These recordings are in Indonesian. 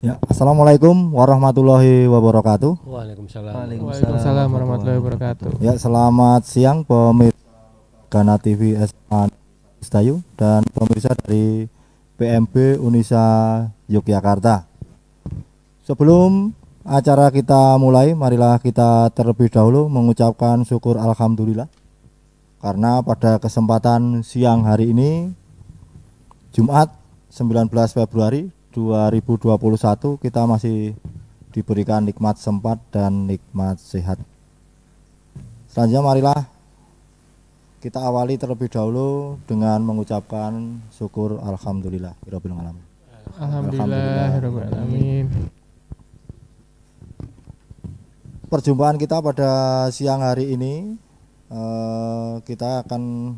Ya, assalamualaikum warahmatullahi wabarakatuh. Waalaikumsalam. Waalaikumsalam warahmatullahi wabarakatuh. Ya, selamat siang pemirsa Gana TV SMA Stayu dan pemirsa dari PMB Unisa Yogyakarta. Sebelum acara kita mulai, marilah kita terlebih dahulu mengucapkan syukur alhamdulillah karena pada kesempatan siang hari ini Jumat 19 Februari 2021 kita masih diberikan nikmat sempat dan nikmat sehat. Selanjutnya marilah kita awali terlebih dahulu dengan mengucapkan syukur alhamdulillah rabbil alamin. Alhamdulillah alamin. Perjumpaan kita pada siang hari ini kita akan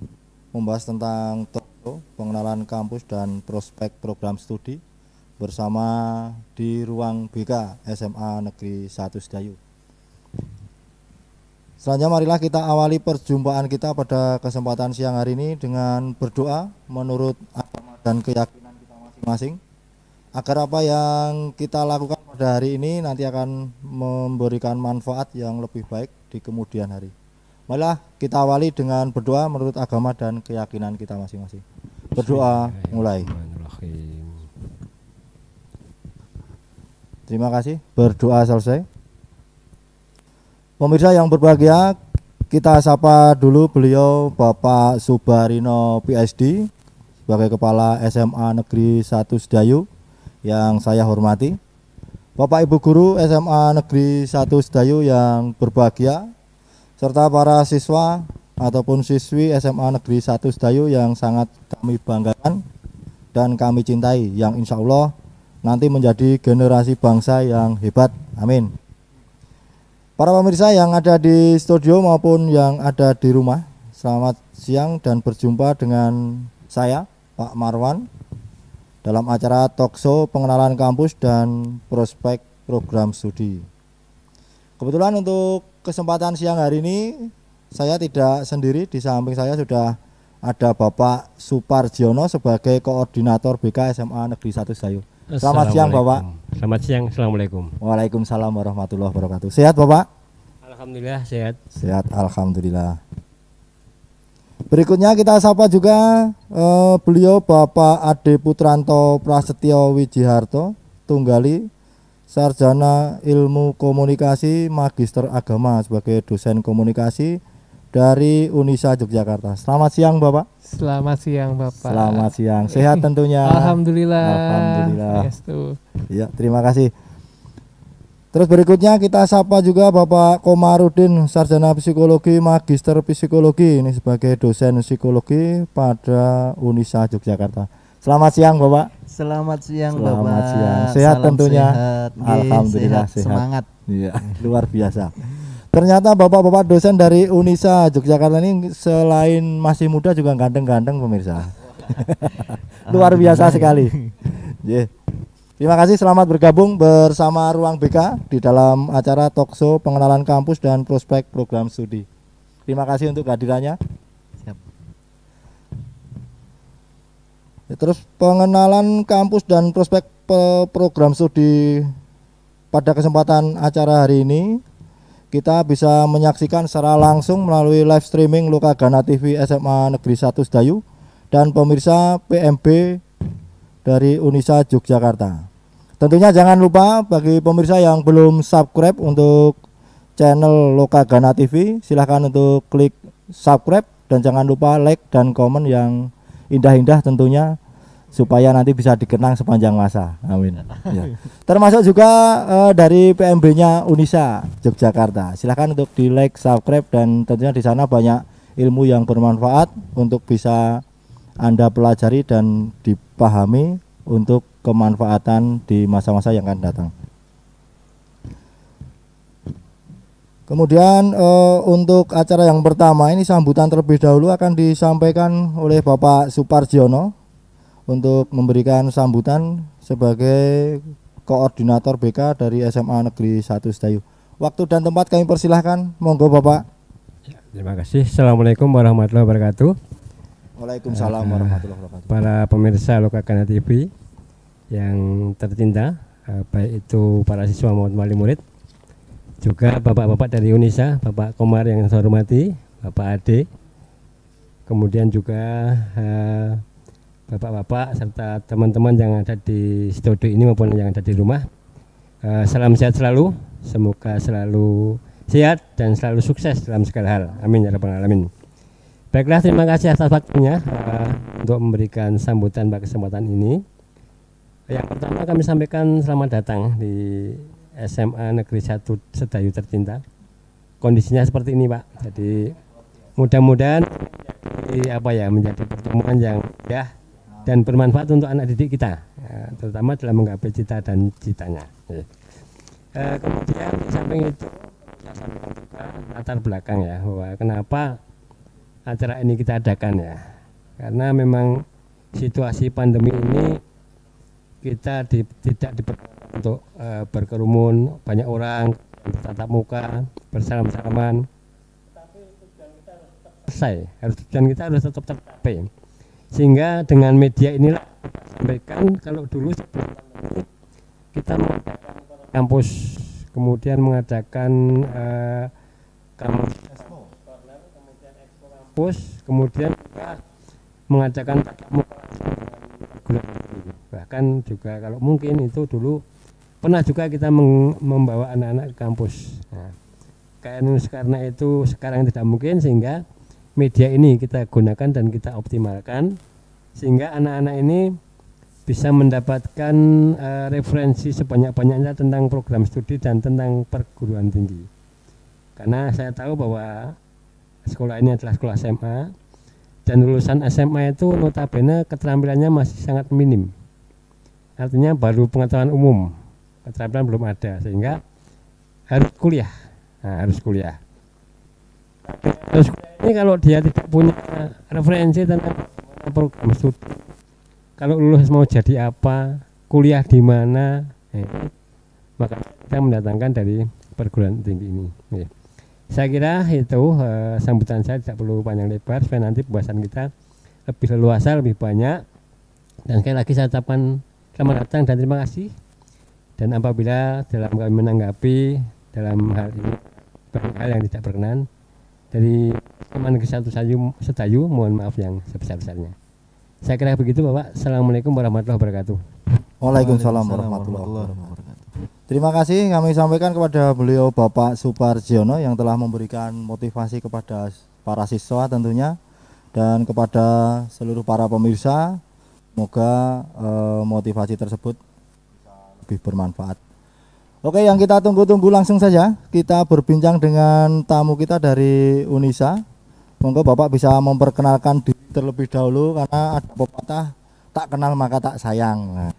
membahas tentang pengenalan kampus dan prospek program studi bersama di ruang BK SMA Negeri 1 Sedayu. Selanjutnya marilah kita awali perjumpaan kita pada kesempatan siang hari ini dengan berdoa menurut agama dan keyakinan kita masing-masing agar apa yang kita lakukan pada hari ini nanti akan memberikan manfaat yang lebih baik di kemudian hari. Marilah kita awali dengan berdoa menurut agama dan keyakinan kita masing-masing. Berdoa mulai. Terima kasih, berdoa selesai. Pemirsa yang berbahagia, kita sapa dulu beliau Bapak Subarino PSD sebagai Kepala SMA Negeri 1 Sedayu yang saya hormati. Bapak Ibu Guru SMA Negeri 1 Sedayu yang berbahagia, serta para siswa ataupun siswi SMA Negeri 1 Sedayu yang sangat kami banggakan dan kami cintai, yang insya Allah nanti menjadi generasi bangsa yang hebat, amin. Para pemirsa yang ada di studio maupun yang ada di rumah, selamat siang dan berjumpa dengan saya, Pak Marwan, dalam acara talkshow pengenalan kampus dan prospek program studi. Kebetulan untuk kesempatan siang hari ini saya tidak sendiri, di samping saya sudah ada Bapak Suparjiono sebagai koordinator BK SMA Negeri 1 Sedayu. Selamat siang Bapak. Selamat siang, assalamualaikum. Waalaikumsalam warahmatullahi wabarakatuh. Sehat Bapak? Alhamdulillah sehat. Sehat, alhamdulillah. Berikutnya kita sapa juga beliau Bapak Ade Putranto Prasetyo Wijiharto, Tunggali, Sarjana Ilmu Komunikasi, Magister Agama sebagai dosen komunikasi dari Unisa Yogyakarta. Selamat siang Bapak. Selamat siang Bapak. Selamat siang. Sehat tentunya. Alhamdulillah. Alhamdulillah. Yes, tuh. Ya, terima kasih. Terus berikutnya kita sapa juga Bapak Komarudin, Sarjana Psikologi, Magister Psikologi, ini sebagai dosen psikologi pada Unisa Yogyakarta. Selamat siang Bapak. Selamat siang Selamat Bapak. siang. Sehat Salam tentunya. Sehat. Alhamdulillah sehat. Semangat. Iya, luar biasa. Ternyata bapak-bapak dosen dari Unisa Yogyakarta ini selain masih muda juga ganteng-ganteng pemirsa. Luar biasa sekali. Yeah. Terima kasih, selamat bergabung bersama Ruang BK di dalam acara talkshow pengenalan kampus dan prospek program studi. Terima kasih untuk kehadirannya. Siap. Ya, terus pengenalan kampus dan prospek program studi pada kesempatan acara hari ini kita bisa menyaksikan secara langsung melalui live streaming Lokagana TV SMA Negeri 1 Sedayu dan pemirsa PMB dari Unisa Yogyakarta. Tentunya jangan lupa bagi pemirsa yang belum subscribe untuk channel Lokagana TV, silahkan untuk klik subscribe dan jangan lupa like dan komen yang indah-indah tentunya supaya nanti bisa dikenang sepanjang masa. Amin. Ya. Termasuk juga dari PMB-nya Unisa Yogyakarta. Silahkan untuk di like, subscribe dan tentunya di sana banyak ilmu yang bermanfaat untuk bisa Anda pelajari dan dipahami untuk kemanfaatan di masa-masa yang akan datang. Kemudian untuk acara yang pertama ini sambutan terlebih dahulu akan disampaikan oleh Bapak Suparjiono untuk memberikan sambutan sebagai koordinator BK dari SMA Negeri 1 Sedayu. Waktu dan tempat kami persilahkan, monggo Bapak. Ya, terima kasih. Assalamualaikum warahmatullahi wabarakatuh. Waalaikumsalam warahmatullahi wabarakatuh. Para pemirsa Lokagana TV yang tercinta, baik itu para siswa maupun wali murid, juga bapak-bapak dari UNISA, Bapak Komar yang saya hormati, Bapak Ade, kemudian juga bapak-bapak serta teman-teman yang ada di studio ini maupun yang ada di rumah. Salam sehat selalu, semoga selalu sehat dan selalu sukses dalam segala hal. Amin ya rabbal alamin. Baiklah, terima kasih atas waktunya untuk memberikan sambutan pada kesempatan ini. Yang pertama kami sampaikan selamat datang di SMA Negeri 1 Sedayu tercinta. Kondisinya seperti ini, Pak. Jadi mudah-mudahan menjadi pertemuan yang ya dan bermanfaat untuk anak didik kita, terutama dalam menggapai cita dan citanya. Kemudian di samping itu saya sampaikan juga latar belakang ya, bahwa kenapa acara ini kita adakan ya, karena memang situasi pandemi ini kita tidak diperbolehkan untuk berkerumun banyak orang, bertatap muka, bersalam-salaman. Tapi tujuan kita harus tetap tercapai. Sehingga dengan media inilah kita sampaikan, kalau dulu sebelum pandemi kita mengadakan kampus, kemudian mengadakan kampus, kemudian juga mengadakan tatap muka, bahkan juga kalau mungkin itu dulu pernah juga kita membawa anak-anak ke kampus. Nah, karena itu sekarang tidak mungkin, sehingga media ini kita gunakan dan kita optimalkan sehingga anak-anak ini bisa mendapatkan referensi sebanyak-banyaknya tentang program studi dan tentang perguruan tinggi. Karena saya tahu bahwa sekolah ini adalah sekolah SMA dan lulusan SMA itu notabene keterampilannya masih sangat minim. Artinya baru pengetahuan umum, keterampilan belum ada, sehingga harus kuliah. Nah, harus kuliah. Terus ini kalau dia tidak punya referensi tentang program studi, kalau lulus mau jadi apa, kuliah di mana, maka kita mendatangkan dari perguruan tinggi ini. Saya kira itu sambutan saya, tidak perlu panjang lebar supaya nanti pembahasan kita lebih leluasa, lebih banyak. Dan sekali lagi saya ucapkan selamat datang dan terima kasih. Dan apabila dalam kami menanggapi dalam hal ini banyak hal yang tidak berkenan dari SMA Negeri 1 Sedayu, mohon maaf yang sebesar-besarnya. Saya kira begitu, Bapak. Assalamualaikum warahmatullahi wabarakatuh. Waalaikumsalam warahmatullahi wabarakatuh. Terima kasih kami sampaikan kepada beliau Bapak Suparjiono yang telah memberikan motivasi kepada para siswa tentunya dan kepada seluruh para pemirsa. Semoga motivasi tersebut lebih bermanfaat. Oke, yang kita tunggu-tunggu langsung saja kita berbincang dengan tamu kita dari UNISA. Monggo Bapak bisa memperkenalkan diri terlebih dahulu, karena ada pepatah tak kenal maka tak sayang. Nah,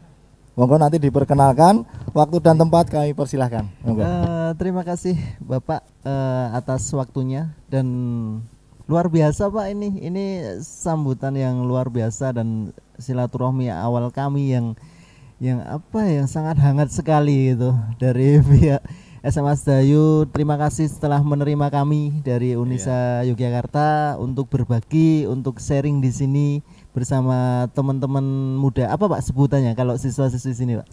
monggo nanti diperkenalkan, waktu dan tempat kami persilahkan. Terima kasih Bapak atas waktunya, dan luar biasa Pak, ini sambutan yang luar biasa dan silaturahmi awal kami yang sangat hangat sekali gitu dari pihak SMA Sedayu. Terima kasih telah menerima kami dari UNISA Yogyakarta untuk berbagi, untuk sharing di sini bersama teman-teman muda. Apa Pak sebutannya kalau siswa-siswi sini, Pak?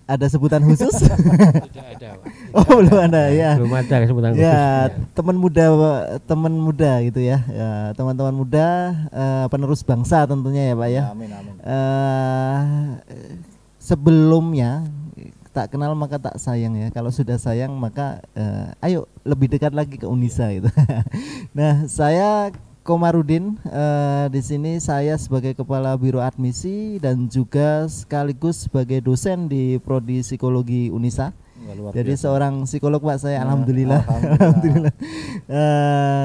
Ada sebutan khusus? Tidak ada, Pak. Oh, belum ada ya. Belum ada sebutan khusus. Ya, teman muda gitu ya. Teman-teman muda, penerus bangsa tentunya ya, Pak ya. Amin, amin. Sebelumnya tak kenal maka tak sayang ya. Kalau sudah sayang maka ayo lebih dekat lagi ke UNISA gitu. Nah, saya Komarudin, di sini saya sebagai Kepala Biro Admisi dan juga sekaligus sebagai dosen di Prodi Psikologi UNISA. Jadi seorang psikolog Pak saya, alhamdulillah. Alhamdulillah.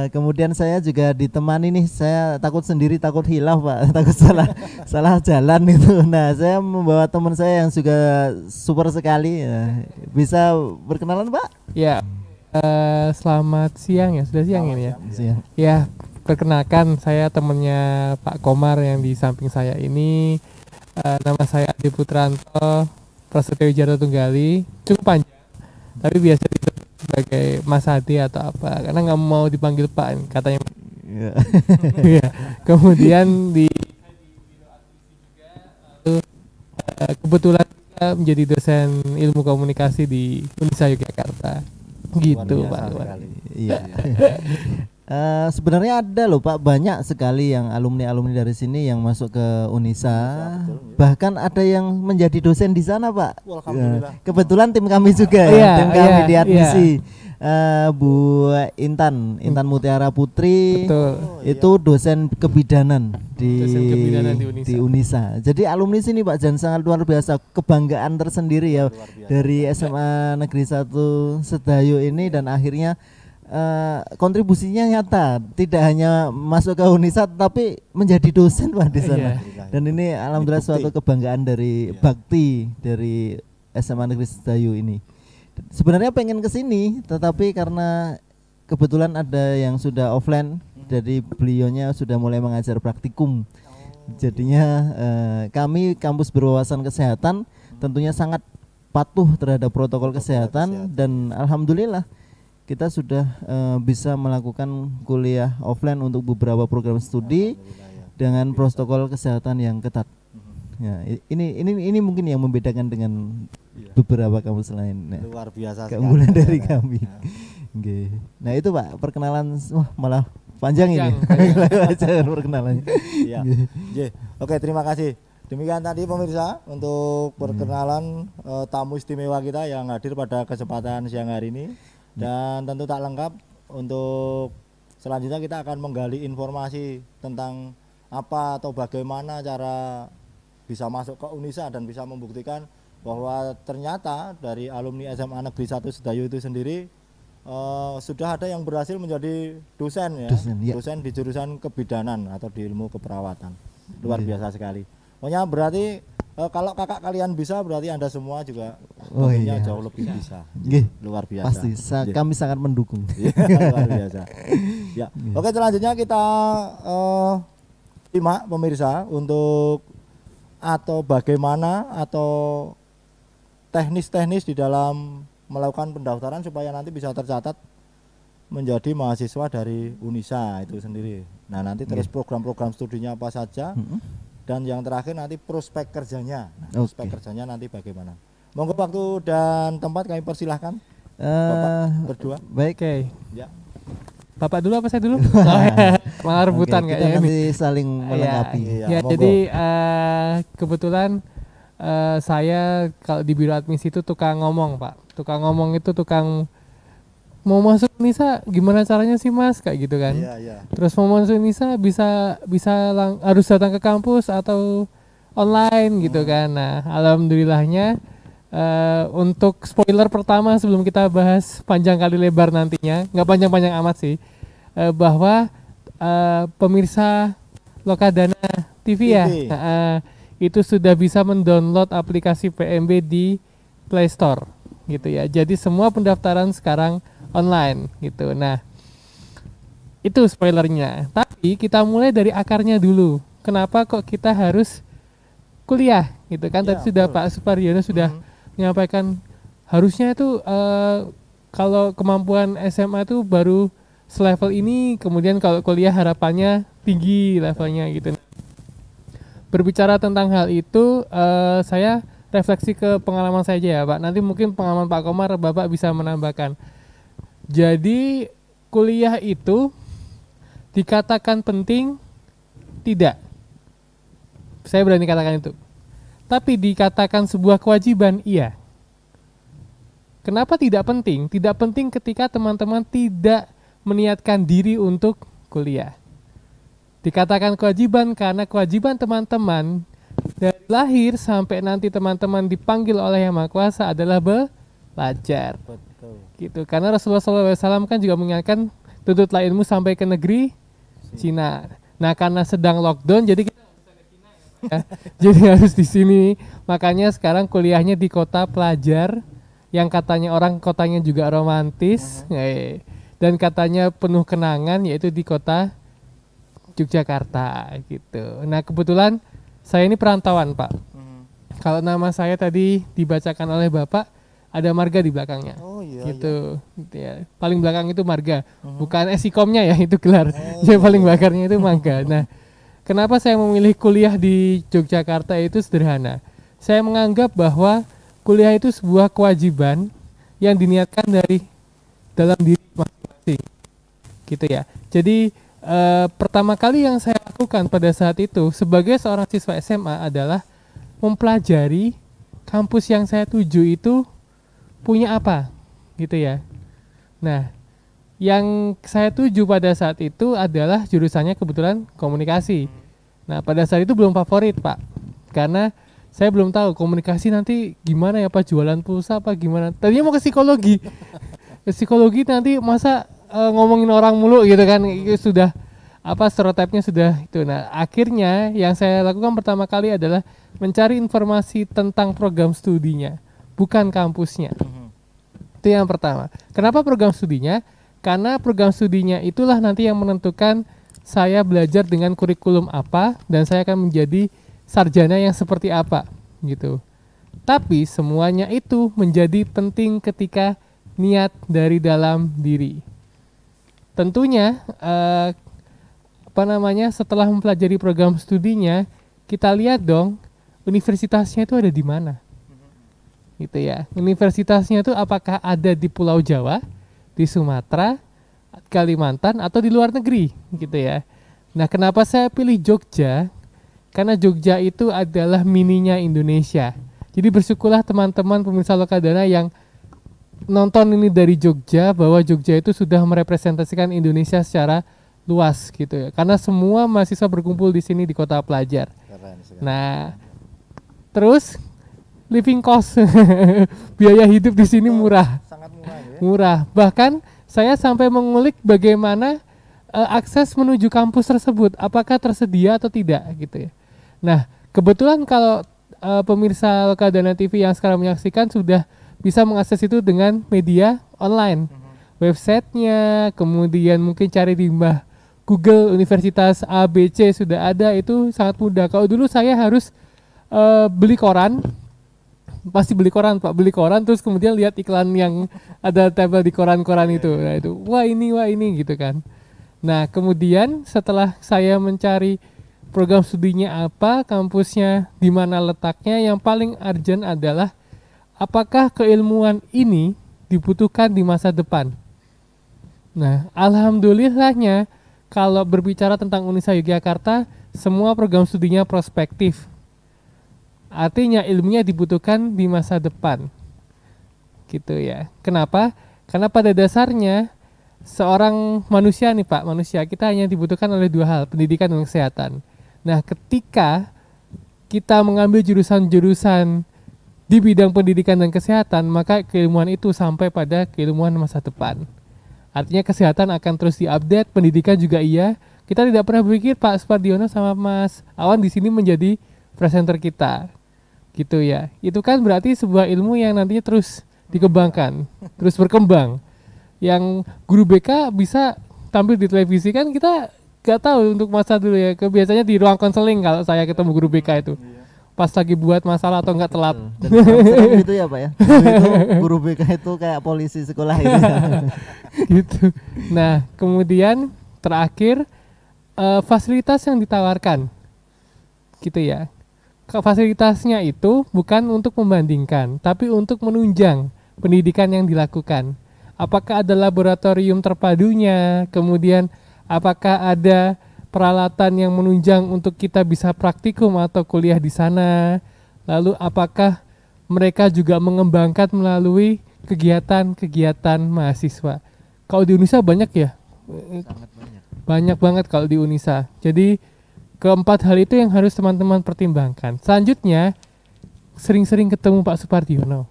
Kemudian saya juga ditemani nih, saya takut sendiri, takut hilaf Pak, takut salah jalan itu. Nah, saya membawa teman saya yang juga super sekali. Bisa berkenalan Pak? Ya, selamat siang ya, sudah siang ini ya. Siang. Ya, perkenalkan saya temannya Pak Komar yang di samping saya ini. Nama saya Adi Putranto, Prasetyo Wijaya Tunggali, cukup panjang, tapi biasa disebut sebagai Mas Adi atau apa, karena nggak mau dipanggil Pak katanya. Ya. Kemudian di lalu kebetulan menjadi dosen ilmu komunikasi di Unisa Yogyakarta. Gitu Pak. Iya. Sebenarnya ada loh Pak, banyak sekali yang alumni-alumni dari sini yang masuk ke Unisa. betul, ya. Bahkan ada yang menjadi dosen di sana Pak. Alhamdulillah. Kebetulan tim kami juga Iya, tim kami iya, di admisi. Bu Intan Mutiara Putri. Betul. Itu dosen kebidanan Dosen kebidanan di Unisa. di Unisa. Jadi alumni sini Pak Jan sangat luar biasa, kebanggaan tersendiri ya Luar biasa. dari SMA Negeri 1 Sedayu ini, dan akhirnya kontribusinya nyata, tidak hanya masuk ke Unisa tapi menjadi dosen Pak di sana. Iya. Dan ini alhamdulillah Ini bukti. suatu kebanggaan dari Iya. bakti dari SMA Negeri Sedayu ini. Sebenarnya pengen ke sini, tetapi karena kebetulan ada yang sudah offline, jadi beliaunya sudah mulai mengajar praktikum. Jadinya kami kampus berwawasan kesehatan tentunya sangat patuh terhadap protokol kesehatan, dan alhamdulillah kita sudah bisa melakukan kuliah offline untuk beberapa program studi dengan protokol kesehatan yang ketat. Ya, ini mungkin yang membedakan dengan beberapa kampus lain. Nah, Luar biasa keunggulan sekali. dari kami. Oke. Nah itu Pak perkenalan, wah malah panjang ini. Panjang perkenalannya. Iya. Ye. Oke, terima kasih. Demikian tadi pemirsa untuk perkenalan tamu istimewa kita yang hadir pada kesempatan siang hari ini. Dan tentu tak lengkap, untuk selanjutnya kita akan menggali informasi tentang apa atau bagaimana cara bisa masuk ke Unisa dan bisa membuktikan bahwa ternyata dari alumni SMA Negeri 1 Sedayu itu sendiri sudah ada yang berhasil menjadi dosen ya, Dosen, ya. di jurusan kebidanan atau di ilmu keperawatan. Luar biasa sekali. Pokoknya berarti kalau kakak kalian bisa, berarti Anda semua juga tentunya jauh lebih bisa. Nggih, Luar biasa. pasti kami sangat mendukung. Iya, luar biasa. Ya. Oke, selanjutnya kita simak pemirsa untuk atau bagaimana atau teknis-teknis di dalam melakukan pendaftaran supaya nanti bisa tercatat menjadi mahasiswa dari Unisa itu sendiri. Nah, nanti terus program-program studinya apa saja, dan yang terakhir nanti prospek kerjanya. Nah, prospek kerjanya nanti bagaimana? Monggo waktu dan tempat kami persilahkan. Bapak berdua. Baik. Oke. Ya. Bapak dulu apa saya dulu? Malah rebutan Oke, kayaknya kita ini. nanti saling melengkapi. Iya, Ya, monggo. jadi kebetulan saya kalau di biro admisi itu tukang ngomong Pak. Tukang ngomong itu tukang mau masuk Unisa gimana caranya sih Mas, kayak gitu kan. Iya, iya. Terus mau masuk Unisa harus datang ke kampus atau online gitu kan. Nah, alhamdulillahnya untuk spoiler pertama sebelum kita bahas panjang kali lebar nantinya, nggak panjang-panjang amat sih, bahwa pemirsa Lokadana TV ya, itu sudah bisa mendownload aplikasi PMB di Play Store gitu ya. Jadi semua pendaftaran sekarang online gitu. Nah, itu spoilernya. Tapi kita mulai dari akarnya dulu. Kenapa kok kita harus kuliah gitu kan? Ya, Tadi sudah betul. Pak Suparyono sudah menyampaikan harusnya itu kalau kemampuan SMA itu baru selevel ini, kemudian kalau kuliah harapannya tinggi levelnya gitu. Berbicara tentang hal itu, saya refleksi ke pengalaman saya aja ya Pak. Nanti mungkin pengalaman Pak Komar Bapak bisa menambahkan. Jadi kuliah itu dikatakan penting tidak. Saya berani katakan itu. Tapi dikatakan sebuah kewajiban, iya. Kenapa tidak penting? Tidak penting ketika teman-teman tidak meniatkan diri untuk kuliah. Dikatakan kewajiban karena kewajiban teman-teman dari lahir sampai nanti teman-teman dipanggil oleh Yang Maha Kuasa adalah belajar. Betul. Gitu. Karena Rasulullah SAW kan juga mengingatkan tuntutlah ilmu sampai ke negeri Cina. Nah, karena sedang lockdown jadi kita ya. Jadi harus di sini. Makanya sekarang kuliahnya di kota pelajar yang katanya orang kotanya juga romantis, dan katanya penuh kenangan, yaitu di kota Yogyakarta gitu. Nah, kebetulan saya ini perantauan Pak. Kalau nama saya tadi dibacakan oleh Bapak, ada marga di belakangnya. Oh iya. Gitu. Ya. Paling belakang itu marga, bukan esikomnya ya, itu gelar. Yang paling belakangnya itu marga. Nah, kenapa saya memilih kuliah di Yogyakarta itu sederhana. Saya menganggap bahwa kuliah itu sebuah kewajiban yang diniatkan dari dalam diri masing-masing, gitu ya. Jadi pertama kali yang saya lakukan pada saat itu sebagai seorang siswa SMA adalah mempelajari kampus yang saya tuju itu punya apa, gitu ya. Nah, yang saya tuju pada saat itu adalah jurusannya kebetulan komunikasi. Nah, pada saat itu belum favorit, Pak, karena saya belum tahu komunikasi nanti gimana ya, Pak, jualan pulsa apa gimana. Tadinya mau ke psikologi. Psikologi nanti masa ngomongin orang mulu gitu kan, itu sudah stereotipnya sudah itu. Nah, akhirnya yang saya lakukan pertama kali adalah mencari informasi tentang program studinya, bukan kampusnya. Itu yang pertama. Kenapa program studinya? Karena program studinya itulah nanti yang menentukan saya belajar dengan kurikulum apa dan saya akan menjadi sarjana yang seperti apa, gitu. Tapi semuanya itu menjadi penting ketika niat dari dalam diri. Tentunya setelah mempelajari program studinya, kita lihat dong universitasnya itu ada di mana, gitu ya. Universitasnya itu apakah ada di Pulau Jawa, di Sumatera, Kalimantan, atau di luar negeri, gitu ya. Nah, kenapa saya pilih Jogja? Karena Jogja itu adalah mininya Indonesia. Jadi bersyukurlah teman-teman pemirsa Lokadana yang nonton ini dari Jogja, bahwa Jogja itu sudah merepresentasikan Indonesia secara luas, gitu ya. Karena semua mahasiswa berkumpul di sini di kota pelajar. Nah, terus living cost, biaya hidup di sini murah. Sangat murah ya. Murah. Bahkan saya sampai mengulik bagaimana akses menuju kampus tersebut, apakah tersedia atau tidak, gitu ya. Nah, kebetulan kalau pemirsa Lokadana TV yang sekarang menyaksikan sudah bisa mengakses itu dengan media online, websitenya, kemudian mungkin cari di Google Universitas ABC sudah ada, itu sangat mudah. Kalau dulu saya harus beli koran, pasti beli koran, Pak, beli koran terus kemudian lihat iklan yang ada tempel di koran-koran itu. Nah, itu wah ini gitu kan. Nah, kemudian setelah saya mencari program studinya apa, kampusnya di mana letaknya, yang paling urgent adalah apakah keilmuan ini dibutuhkan di masa depan. Nah, alhamdulillahnya kalau berbicara tentang Unisa Yogyakarta, semua program studinya prospektif. Artinya ilmunya dibutuhkan di masa depan, gitu ya. Kenapa? Karena pada dasarnya seorang manusia nih, Pak, manusia kita hanya dibutuhkan oleh dua hal, pendidikan dan kesehatan. Nah, ketika kita mengambil jurusan-jurusan di bidang pendidikan dan kesehatan, maka keilmuan itu sampai pada keilmuan masa depan. Artinya kesehatan akan terus diupdate, pendidikan juga iya. Kita tidak pernah berpikir Pak Supardiono sama Mas Awan di sini menjadi presenter kita, gitu ya. Itu kan berarti sebuah ilmu yang nantinya terus dikembangkan, terus berkembang. Yang guru BK bisa tampil di televisi kan kita gak tahu untuk masa dulu ya. Biasanya di ruang konseling kalau saya ketemu guru BK itu, pas lagi buat masalah atau enggak telat. Dan serem gitu ya, Pak ya. Itu guru BK itu kayak polisi sekolah itu. Gitu. Nah, kemudian terakhir fasilitas yang ditawarkan, gitu ya. Fasilitasnya itu bukan untuk membandingkan, tapi untuk menunjang pendidikan yang dilakukan. Apakah ada laboratorium terpadunya, kemudian apakah ada peralatan yang menunjang untuk kita bisa praktikum atau kuliah di sana. Lalu apakah mereka juga mengembangkan melalui kegiatan-kegiatan mahasiswa. Kalau di Unisa banyak ya? Sangat banyak. Banyak banget kalau di Unisa. Jadi keempat hal itu yang harus teman-teman pertimbangkan. Selanjutnya, sering-sering ketemu Pak Supardiono.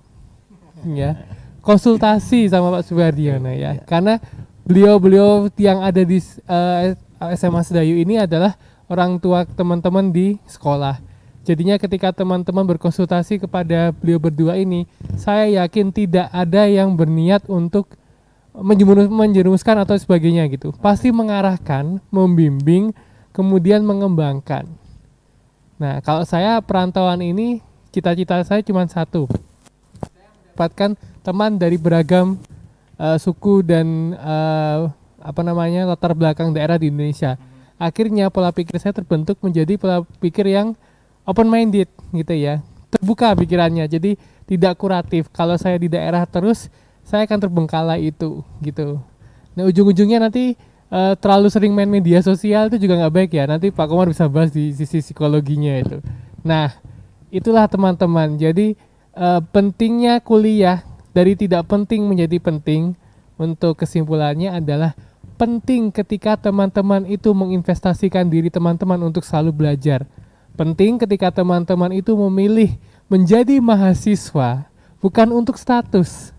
Ya. Konsultasi sama Pak Supardiono ya. Karena beliau-beliau yang ada di SMA Sedayu ini adalah orang tua teman-teman di sekolah. Jadinya ketika teman-teman berkonsultasi kepada beliau berdua ini, saya yakin tidak ada yang berniat untuk menjerumuskan atau sebagainya gitu. Pasti mengarahkan, membimbing, kemudian mengembangkan. Nah, kalau saya perantauan ini, cita-cita saya cuma satu. Dapatkan teman dari beragam suku dan latar belakang daerah di Indonesia. Akhirnya pola pikir saya terbentuk menjadi pola pikir yang open minded gitu ya, terbuka pikirannya. Jadi tidak kuratif. Kalau saya di daerah terus, saya akan terbengkalai itu gitu. Nah ujung-ujungnya nanti terlalu sering main media sosial itu juga nggak baik ya. Nanti Pak Komar bisa bahas di sisi psikologinya itu. Nah itulah teman-teman. Jadi pentingnya kuliah dari tidak penting menjadi penting. Untuk kesimpulannya adalah penting ketika teman-teman itu menginvestasikan diri teman-teman untuk selalu belajar. Penting ketika teman-teman itu memilih menjadi mahasiswa bukan untuk status,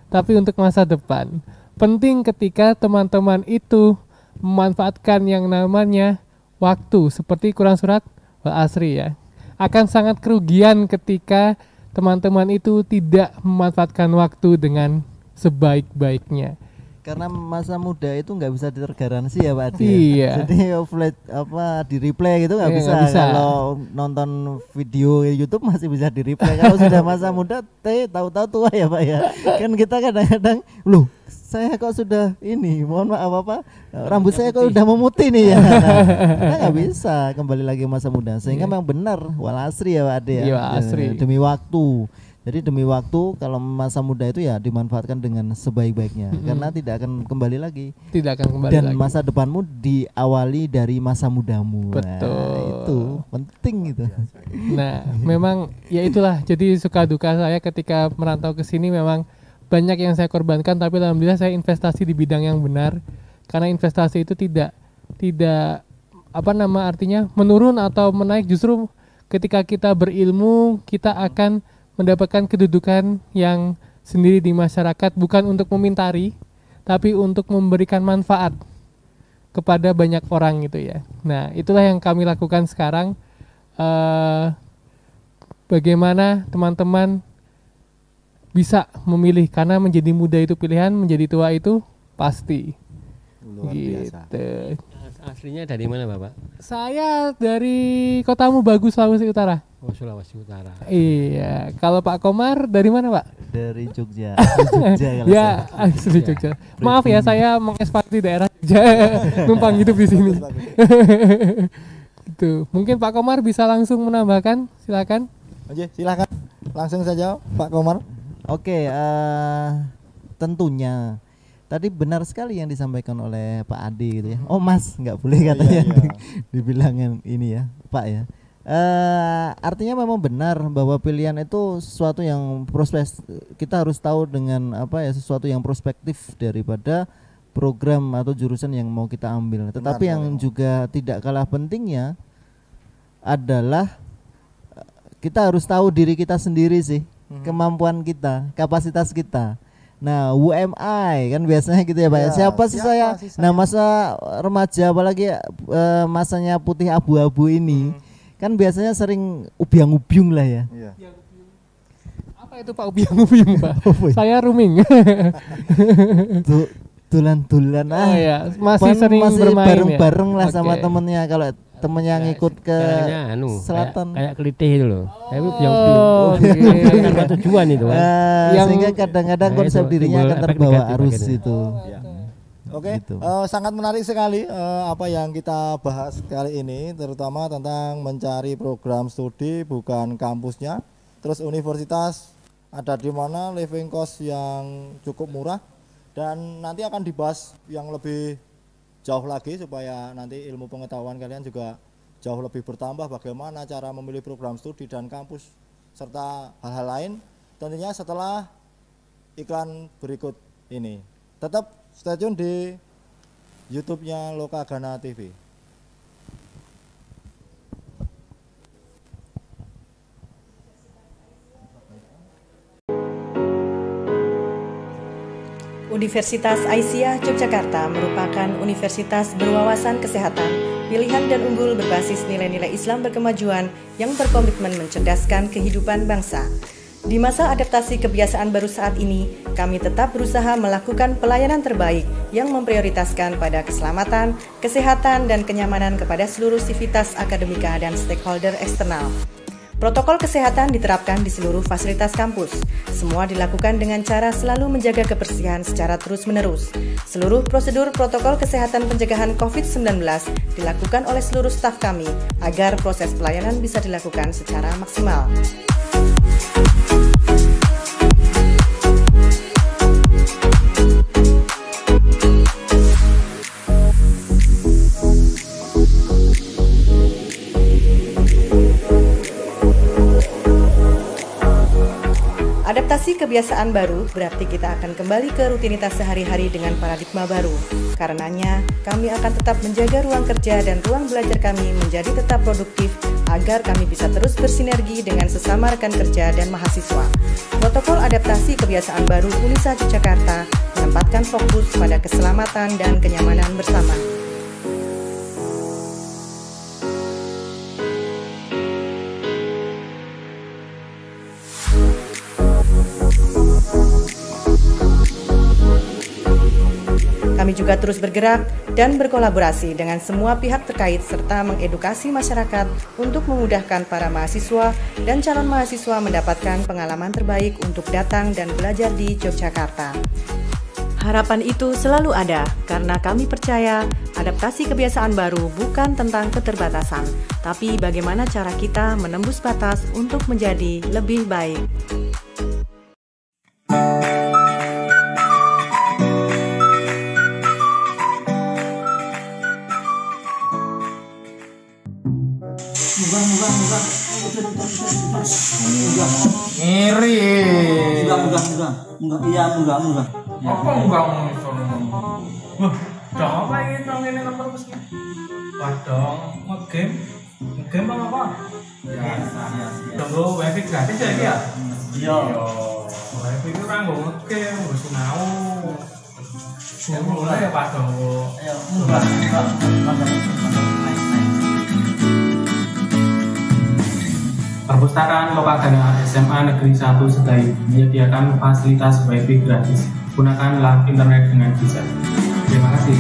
tapi untuk masa depan. Penting ketika teman-teman itu memanfaatkan yang namanya waktu, seperti Quran surat Al-Asri ya. Akan sangat kerugian ketika teman-teman itu tidak memanfaatkan waktu dengan sebaik-baiknya. Karena masa muda itu nggak bisa ditergaransi ya Pak Adi. Iya. Jadi di replay gitu nggak bisa. Kalau nonton video YouTube masih bisa di replay. Kalau sudah masa muda, tahu-tahu tua ya Pak ya. Kan kita kadang-kadang, loh saya kok sudah ini, mohon maaf rambut saya kok udah memutih nih ya. Nah, nggak bisa kembali lagi masa muda. Sehingga memang benar wal asri ya Pak Adi ya. Iya, asri. Demi waktu. Jadi demi waktu kalau masa muda itu ya dimanfaatkan dengan sebaik-baiknya karena tidak akan kembali lagi. Tidak akan kembali Dan lagi. masa depanmu diawali dari masa mudamu. Betul. Nah, itu penting itu. Nah, memang ya itulah. Jadi suka duka saya ketika merantau ke sini memang banyak yang saya korbankan, tapi alhamdulillah saya investasi di bidang yang benar. Karena investasi itu tidak artinya menurun atau menaik, justru ketika kita berilmu kita akan mendapatkan kedudukan yang sendiri di masyarakat, bukan untuk memintari tapi untuk memberikan manfaat kepada banyak orang gitu ya. Nah itulah yang kami lakukan sekarang. Bagaimana teman-teman bisa memilih, karena menjadi muda itu pilihan, menjadi tua itu pasti. Luar biasa. Gitu. Aslinya dari mana Bapak? Saya dari Kotamu Bagus, Sulawesi Utara. Oh, Sulawesi Utara. Iya, kalau Pak Komar dari mana Pak? Dari Jogja. Jogja kalau Ya, asli Jogja. Maaf ya, saya mengekspansi daerah Jogja, numpang hidup di sini. Gitu. Mungkin Pak Komar bisa langsung menambahkan, silakan. Oke, silakan langsung saja Pak Komar. Oke, tentunya tadi benar sekali yang disampaikan oleh Pak Adi gitu ya. Oh Mas, nggak boleh katanya Iya. dibilangin ini ya Pak ya. Artinya memang benar bahwa pilihan itu sesuatu yang kita harus tahu dengan sesuatu yang prospektif daripada program atau jurusan yang mau kita ambil. Tetapi yang juga tidak kalah pentingnya adalah kita harus tahu diri kita sendiri sih, kemampuan kita, kapasitas kita. Nah, UMI kan biasanya gitu ya Pak. Ya, siapa sih saya? Nah, masa remaja apalagi masanya putih abu-abu ini kan biasanya sering ubyang-ubyung lah ya. Iya. Apa itu Pak ubiang-ubiang Pak? Saya rooming. Tulan-tulan ya, masih sering bermain bareng-bareng ya? lah sama Oke. temennya. Kalau temennya ngikut ke Kayaknya selatan. kayak kelitih itu loh. Tapi yang Oke. tujuan itu kan. Sehingga kadang-kadang Nah, konsep itu dirinya timbul akan efek terbawa negatif arus akhirnya. itu. Oke, Gitu. sangat menarik sekali apa yang kita bahas kali ini, terutama tentang mencari program studi bukan kampusnya, terus universitas ada di mana, living cost yang cukup murah, dan nanti akan dibahas yang lebih jauh lagi supaya nanti ilmu pengetahuan kalian juga jauh lebih bertambah, bagaimana cara memilih program studi dan kampus serta hal-hal lain tentunya setelah iklan berikut ini. Tetap stay tune di YouTube-nya Lokagana TV. Universitas Aisyah Yogyakarta merupakan universitas berwawasan kesehatan, pilihan dan unggul berbasis nilai-nilai Islam berkemajuan yang berkomitmen mencerdaskan kehidupan bangsa. Di masa adaptasi kebiasaan baru saat ini, kami tetap berusaha melakukan pelayanan terbaik yang memprioritaskan pada keselamatan, kesehatan, dan kenyamanan kepada seluruh sivitas akademika dan stakeholder eksternal. Protokol kesehatan diterapkan di seluruh fasilitas kampus. Semua dilakukan dengan cara selalu menjaga kebersihan secara terus-menerus. Seluruh prosedur protokol kesehatan pencegahan COVID-19 dilakukan oleh seluruh staf kami agar proses pelayanan bisa dilakukan secara maksimal. Adaptasi kebiasaan baru berarti kita akan kembali ke rutinitas sehari-hari dengan paradigma baru. Karenanya, kami akan tetap menjaga ruang kerja dan ruang belajar kami menjadi tetap produktif agar kami bisa terus bersinergi dengan sesama rekan kerja dan mahasiswa. Protokol adaptasi kebiasaan baru Unisa Yogyakarta menempatkan fokus pada keselamatan dan kenyamanan bersama. Kami juga terus bergerak dan berkolaborasi dengan semua pihak terkait serta mengedukasi masyarakat untuk memudahkan para mahasiswa dan calon mahasiswa mendapatkan pengalaman terbaik untuk datang dan belajar di Yogyakarta. Harapan itu selalu ada karena kami percaya adaptasi kebiasaan baru bukan tentang keterbatasan, tapi bagaimana cara kita menembus batas untuk menjadi lebih baik. Ngiri. Enggak, iya, enggak. Apa enggak ngono? Wah, dong apa ini nang ngene nomor wis. Padahal ngegame apa? Biasa. Dong wifi gratis ya iki ya? Iya. Wifi ku ora nggo ngegame, nggo sinau. Ya mulai ya padahal. Ayo, enggak. Perpustakaan Lokagana SMA Negeri 1 Sedayu menyediakan fasilitas wifi gratis. Gunakanlah internet dengan bijak. Terima kasih.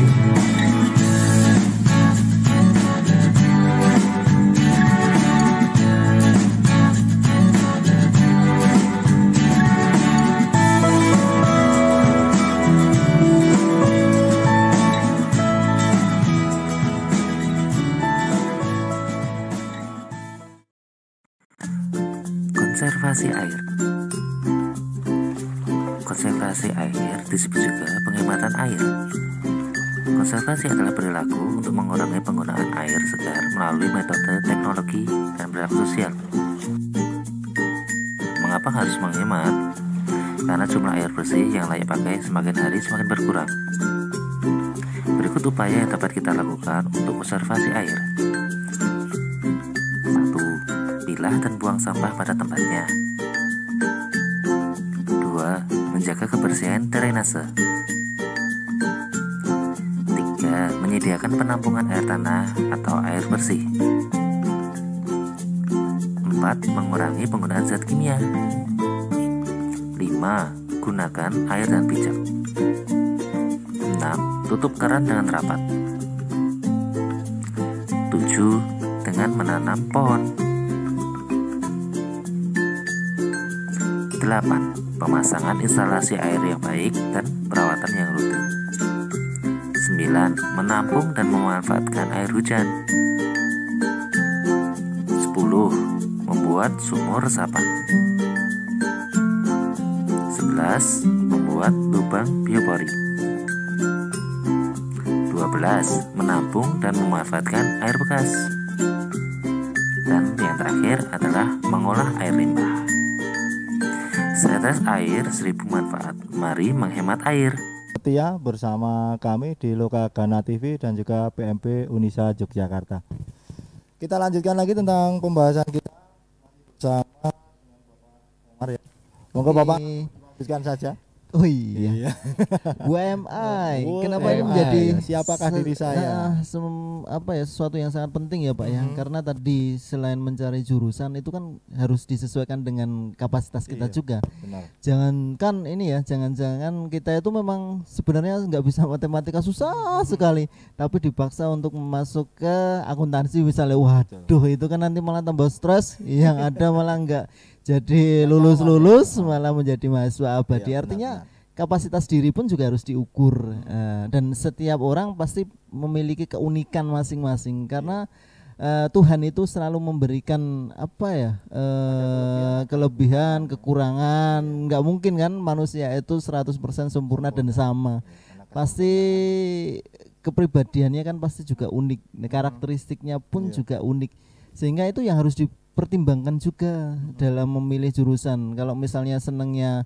Konservasi air. Konservasi air disebut juga penghematan air. Konservasi adalah perilaku untuk mengurangi penggunaan air segar melalui metode teknologi dan perilaku sosial. Mengapa harus menghemat? Karena jumlah air bersih yang layak pakai semakin hari semakin berkurang. Berikut upaya yang dapat kita lakukan untuk konservasi air. 1. Pilah dan buang sampah pada tempatnya. 2. Menjaga kebersihan drainase. 3. Menyediakan penampungan air tanah atau air bersih. 4. Mengurangi penggunaan zat kimia. 5. Gunakan air dan bijak. 6. Tutup keran dengan rapat. 7. Dengan menanam pohon. 8. Pemasangan instalasi air yang baik dan perawatan yang rutin. 9. Menampung dan memanfaatkan air hujan. 10. Membuat sumur resapan. 11. Membuat lubang biopori. 12. Menampung dan memanfaatkan air bekas. Dan yang terakhir adalah mengolah air limbah. Setetes air, 1000 manfaat. Mari menghemat air. Setia bersama kami di Lokagana TV dan juga PMP Unisa Yogyakarta. Kita lanjutkan lagi tentang pembahasan kita bersama Bapak ya. Monggo Bapak lanjutkan saja. Oh iya. UMI. Kenapa ini menjadi siapakah diri saya? Sesuatu yang sangat penting ya Pak ya. Karena tadi selain mencari jurusan itu kan harus disesuaikan dengan kapasitas kita juga. Benar. Jangankan ini ya, jangan-jangan kita itu memang sebenarnya nggak bisa matematika, susah sekali, tapi dipaksa untuk masuk ke akuntansi misalnya. Waduh, itu kan nanti malah tambah stres. Yang ada malah nggak jadi lulus malah menjadi mahasiswa abadi. Artinya kapasitas diri pun juga harus diukur, dan setiap orang pasti memiliki keunikan masing-masing karena Tuhan itu selalu memberikan kelebihan, kekurangan. Nggak mungkin kan manusia itu 100% sempurna dan sama. Pasti kepribadiannya kan pasti juga unik, karakteristiknya pun juga unik, sehingga itu yang harus pertimbangkan juga dalam memilih jurusan. Kalau misalnya senangnya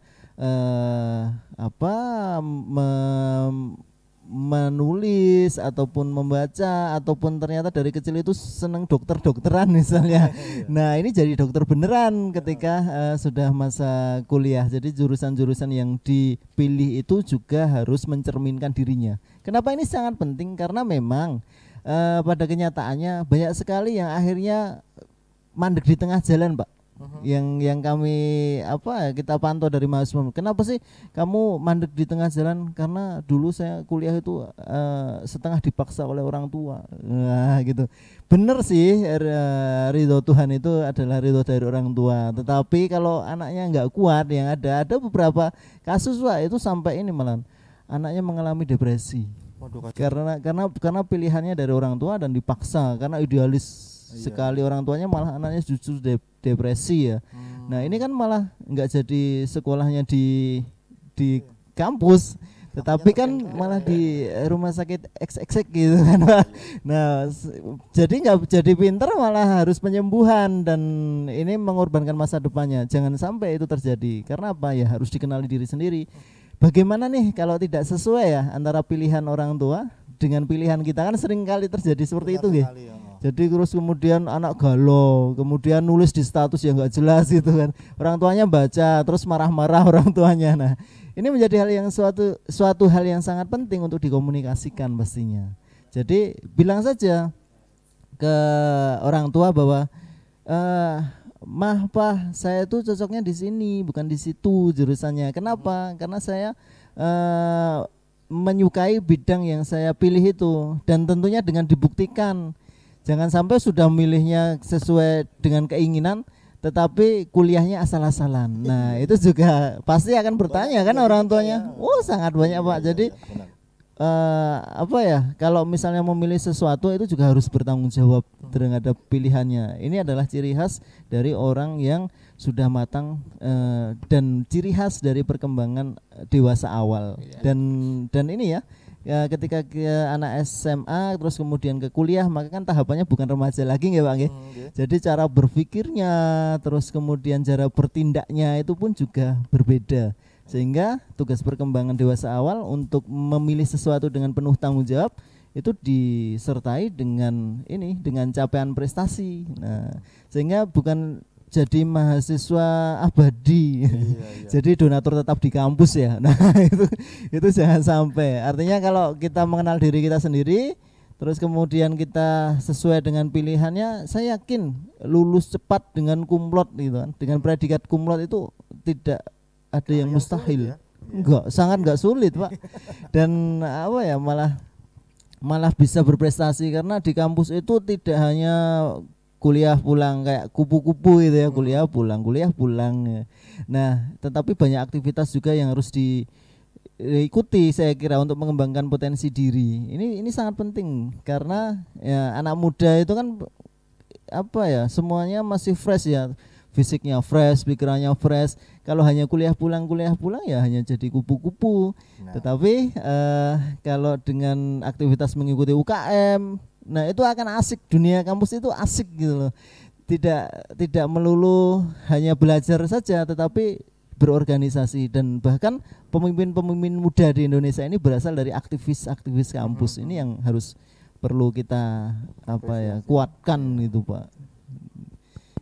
menulis ataupun membaca, ataupun ternyata dari kecil itu seneng dokteran misalnya. Nah, ini jadi dokter beneran ketika sudah masa kuliah. Jadi jurusan-jurusan yang dipilih itu juga harus mencerminkan dirinya. Kenapa ini sangat penting? Karena memang pada kenyataannya banyak sekali yang akhirnya mandek di tengah jalan, Pak. Yang kami kita pantau dari mahasiswa. Kenapa sih kamu mandek di tengah jalan? Karena dulu saya kuliah itu setengah dipaksa oleh orang tua. Nah, gitu. Bener sih, ridho Tuhan itu adalah ridho dari orang tua. Tetapi kalau anaknya nggak kuat, yang ada beberapa kasus, Pak, itu sampai ini malah anaknya mengalami depresi. Karena pilihannya dari orang tua dan dipaksa karena idealis sekali orang tuanya, malah anaknya justru depresi ya. Nah, ini kan malah nggak jadi sekolahnya di kampus, tetapi kan malah di rumah sakit XX gitu kan, Pak. Nah, jadi nggak jadi pinter, malah harus penyembuhan, dan ini mengorbankan masa depannya. Jangan sampai itu terjadi. Karena apa ya, harus dikenali diri sendiri. Bagaimana nih kalau tidak sesuai ya antara pilihan orang tua dengan pilihan kita, kan sering kali terjadi seperti itu, gitu. Jadi terus kemudian anak galau, kemudian nulis di status yang nggak jelas gitu kan. Orang tuanya baca, terus marah-marah orang tuanya. Nah, ini menjadi hal yang suatu hal yang sangat penting untuk dikomunikasikan pastinya. Jadi bilang saja ke orang tua bahwa Mah, Pak, saya tuh cocoknya di sini, bukan di situ jurusannya. Kenapa? Karena saya menyukai bidang yang saya pilih itu, dan tentunya dengan dibuktikan. Jangan sampai sudah milihnya sesuai dengan keinginan tetapi kuliahnya asal-asalan. Nah, itu juga pasti akan bertanya kan orang tuanya. Oh, sangat banyak, Pak. Jadi kalau misalnya memilih sesuatu itu juga harus bertanggung jawab terhadap pilihannya. Ini adalah ciri khas dari orang yang sudah matang dan ciri khas dari perkembangan dewasa awal. Dan ini ya, ketika ke anak SMA terus kemudian ke kuliah, maka kan tahapannya bukan remaja lagi nggih, Pak nggih. Jadi cara berpikirnya, terus kemudian cara bertindaknya itu pun juga berbeda. Sehingga tugas perkembangan dewasa awal untuk memilih sesuatu dengan penuh tanggung jawab itu disertai dengan capaian prestasi. Nah, sehingga bukan jadi mahasiswa abadi, jadi donatur tetap di kampus ya. Nah, itu jangan sampai. Artinya kalau kita mengenal diri kita sendiri, terus kemudian kita sesuai dengan pilihannya, saya yakin lulus cepat dengan kumlot gitu kan. Dengan predikat kumlot itu tidak ada yang mustahil. Sangat enggak sulit, Pak. Dan malah bisa berprestasi karena di kampus itu tidak hanya kuliah pulang kayak kupu-kupu gitu ya, kuliah pulang. Nah, tetapi banyak aktivitas juga yang harus diikuti saya kira untuk mengembangkan potensi diri. Ini sangat penting karena ya anak muda itu kan semuanya masih fresh ya. Fisiknya fresh, pikirannya fresh. Kalau hanya kuliah pulang ya hanya jadi kupu-kupu. Nah. Tetapi kalau dengan aktivitas mengikuti UKM, nah itu akan asik. Dunia kampus itu asik gitu loh. Tidak melulu hanya belajar saja, tetapi berorganisasi. Dan bahkan pemimpin-pemimpin muda di Indonesia ini berasal dari aktivis-aktivis kampus. Ini yang perlu kita kuatkan gitu, Pak.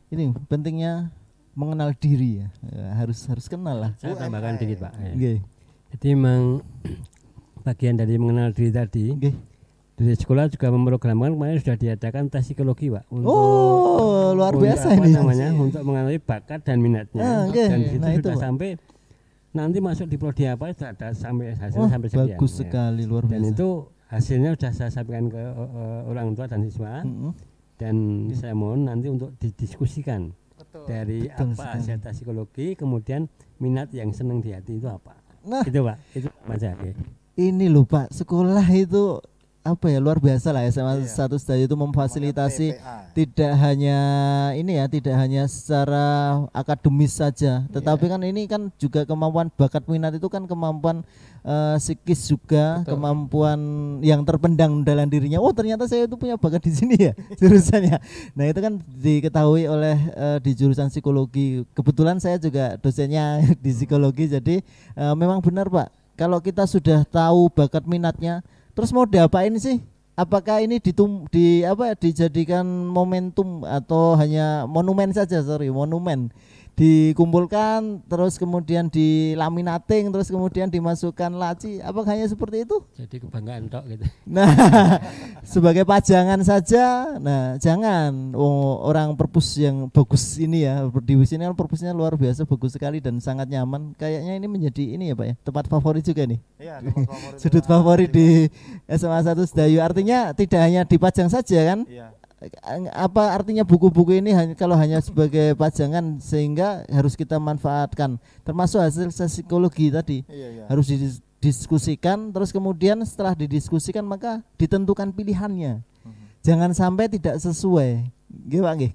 Ini pentingnya mengenal diri ya, harus kenal lah. Saya tambahkan dikit, Pak. Ya. Jadi memang bagian dari mengenal diri tadi. Dari sekolah juga memprogramkan, kemarin sudah diadakan tes psikologi, Pak. Luar biasa ini. Untuk mengenali bakat dan minatnya. Dan di situ sudah sampai nanti masuk di prodi apa sudah ada sampai hasilnya sampai sekian. Bagus sekali, luar biasa. Dan itu hasilnya sudah saya sampaikan ke orang tua dan siswa. Dan saya mohon nanti untuk didiskusikan dari apa hasil tes psikologi, kemudian minat yang senang di hati itu apa. Nah, itu, Pak, itu aja. Ini loh, Pak, sekolah itu apa ya, luar biasa lah SMA 1 Sedayu itu memfasilitasi tidak hanya ini ya, tidak hanya secara akademis saja, tetapi kan ini kan juga kemampuan bakat minat itu kan kemampuan psikis juga. Betul. Kemampuan yang terpendam dalam dirinya. Oh ternyata saya itu punya bakat di sini ya jurusannya. Nah itu kan diketahui oleh di jurusan psikologi. Kebetulan saya juga dosennya di psikologi, jadi memang benar Pak. Kalau kita sudah tahu bakat minatnya, terus mau diapain sih? Apakah ini dijadikan momentum atau hanya monumen saja? Monumen. Dikumpulkan terus kemudian dilaminating terus kemudian dimasukkan laci, apakah hanya seperti itu? Jadi kebanggaan tok gitu. Nah, sebagai pajangan saja. Nah, jangan orang perpus yang bagus ini ya, di sini kan perpusnya luar biasa bagus sekali dan sangat nyaman. Kayaknya ini menjadi ini ya Pak ya, tempat favorit juga nih. Iya, tempat favorit. Sudut favorit di SMA 1 Sedayu. Artinya tidak hanya dipajang saja kan? Iya. Apa artinya buku-buku ini kalau hanya sebagai pajangan, sehingga harus kita manfaatkan, termasuk hasil psikologi tadi. Iya. Harus didiskusikan, terus kemudian setelah didiskusikan maka ditentukan pilihannya. Jangan sampai tidak sesuai, nggih Pak nggih,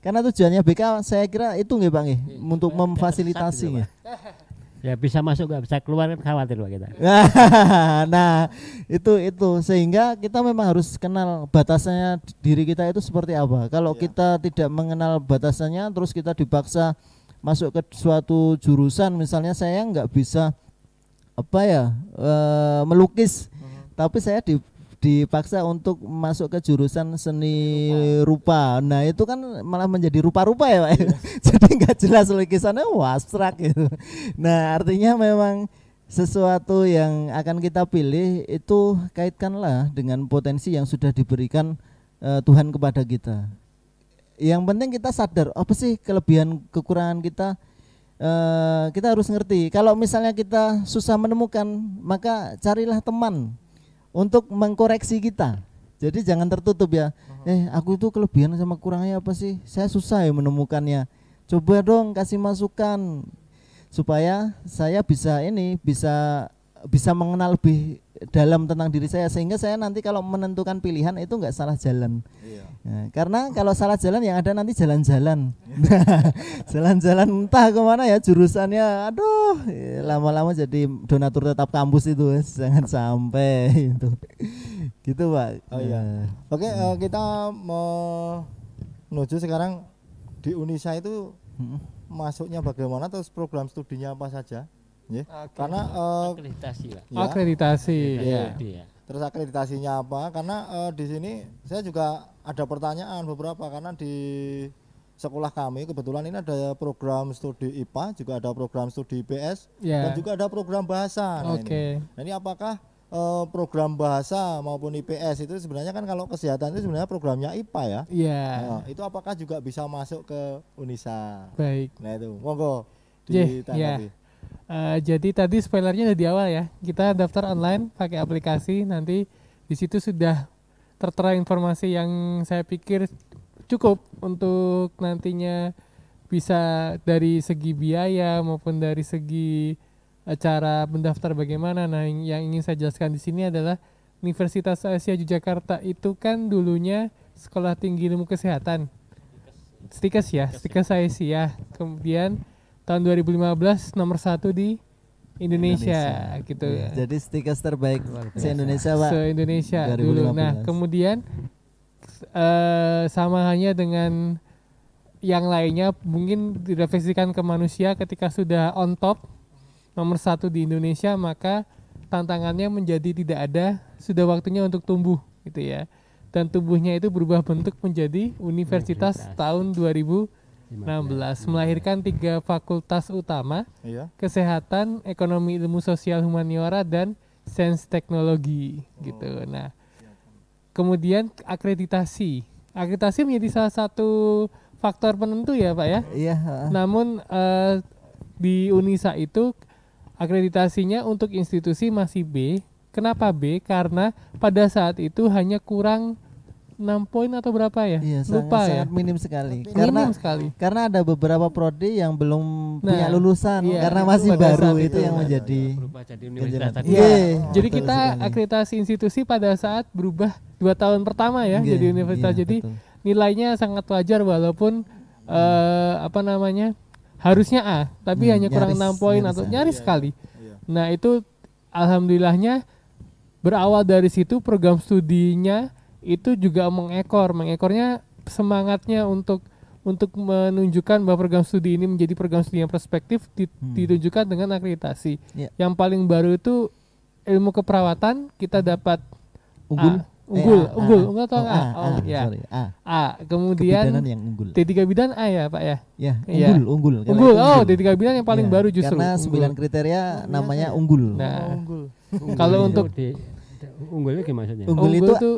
karena tujuannya BK saya kira itu nggih Pak nggih, untuk memfasilitasi. Ya bisa masuk nggak bisa keluar kan khawatir Pak kita. Nah itu sehingga kita memang harus kenal batasannya diri kita itu seperti apa. Kalau kita tidak mengenal batasannya, terus kita dipaksa masuk ke suatu jurusan, misalnya saya nggak bisa melukis, tapi saya dipaksa untuk masuk ke jurusan seni rupa. Nah itu kan malah menjadi rupa-rupa ya Pak. Jadi nggak jelas lukisannya, abstrak gitu. Nah artinya memang sesuatu yang akan kita pilih itu kaitkanlah dengan potensi yang sudah diberikan Tuhan kepada kita. Yang penting kita sadar apa sih kelebihan kekurangan kita. Kita harus ngerti. Kalau misalnya kita susah menemukan, maka carilah teman untuk mengkoreksi kita. Jadi jangan tertutup ya. Aku itu kelebihan sama kurangnya apa sih? Saya susah ya menemukannya. Coba dong kasih masukan supaya saya bisa mengenal lebih dalam tentang diri saya, sehingga saya nanti kalau menentukan pilihan itu nggak salah jalan. Nah, karena kalau salah jalan yang ada nanti jalan-jalan. Jalan-jalan entah kemana ya jurusannya. Aduh, lama-lama jadi donatur tetap kampus itu, jangan sampai itu. Gitu Pak. Oh iya. Oke, kita menuju sekarang di Unisa itu masuknya bagaimana, terus program studinya apa saja? Yeah. Karena akreditasi Pak. Ya, Akreditasi. Iya. terus akreditasinya apa? Karena di sini saya juga ada pertanyaan beberapa, karena di sekolah kami kebetulan ini ada program studi IPA, juga ada program studi IPS, dan juga ada program bahasa. Nah, ini apakah program bahasa maupun IPS itu sebenarnya kan kalau kesehatan itu sebenarnya programnya IPA ya? Iya. Nah, itu apakah juga bisa masuk ke Unisa? Baik. Nah itu, monggo ditanggapi. Jadi tadi spoilernya udah di awal ya. Kita daftar online pakai aplikasi, nanti di situ sudah tertera informasi yang saya pikir cukup untuk nantinya bisa dari segi biaya maupun dari segi cara mendaftar bagaimana. Nah, yang ingin saya jelaskan di sini adalah Universitas Asia Yogyakarta itu kan dulunya Sekolah Tinggi Ilmu Kesehatan. Stikes ya, Stikes Asia. Kemudian tahun 2015 nomor 1 di Indonesia gitu ya. Jadi Stikes terbaik se-Indonesia Pak. Se-Indonesia dulu. Nah, kemudian sama halnya dengan yang lainnya, mungkin direfleksikan ke manusia ketika sudah on top nomor 1 di Indonesia, maka tantangannya menjadi tidak ada, sudah waktunya untuk tumbuh gitu ya. Dan tumbuhnya itu berubah bentuk menjadi universitas tahun 2016, melahirkan 3 fakultas utama, kesehatan, ekonomi, ilmu sosial, humaniora, dan sains teknologi gitu. Nah, kemudian akreditasi menjadi salah satu faktor penentu ya Pak ya. Iya. Namun di Unisa itu akreditasinya untuk institusi masih B. Kenapa B? Karena pada saat itu hanya kurang 6 poin atau berapa ya? Iya, Lupa ya. sangat minim sekali. Minim sekali. Karena ada beberapa prodi yang belum punya Nah, lulusan iya, karena itu masih pada baru saat itu itu. yang menjadi berubah jadi universitas tadi. Iya. Iya, Jadi betul kita sekali. akreditasi institusi pada saat berubah 2 tahun pertama ya Iya, jadi universitas. iya, Jadi betul. nilainya sangat wajar walaupun apa namanya? Harusnya A, tapi hanya kurang nyaris, 6 poin nyaris atau A. nyaris sekali. Iya. Nah, itu alhamdulillahnya berawal dari situ program studinya itu juga mengekornya semangatnya untuk menunjukkan bahwa program studi ini menjadi program studi yang perspektif ditunjukkan dengan akreditasi. Iya. Yang paling baru itu ilmu keperawatan kita dapat Unggul. unggul atau A? Ya. Sorry, A. A. Kemudian Kebidanan yang unggul. D3 bidan A ya, Pak ya? Ya, Iya. unggul. Kalau Unggul. itu Oh, D3 bidan yang paling Iya, baru justru. Karena 9 Unggul. kriteria namanya unggul. Nah, Unggul kalau itu untuk unggulnya gimana maksudnya? Unggul unggul itu tuh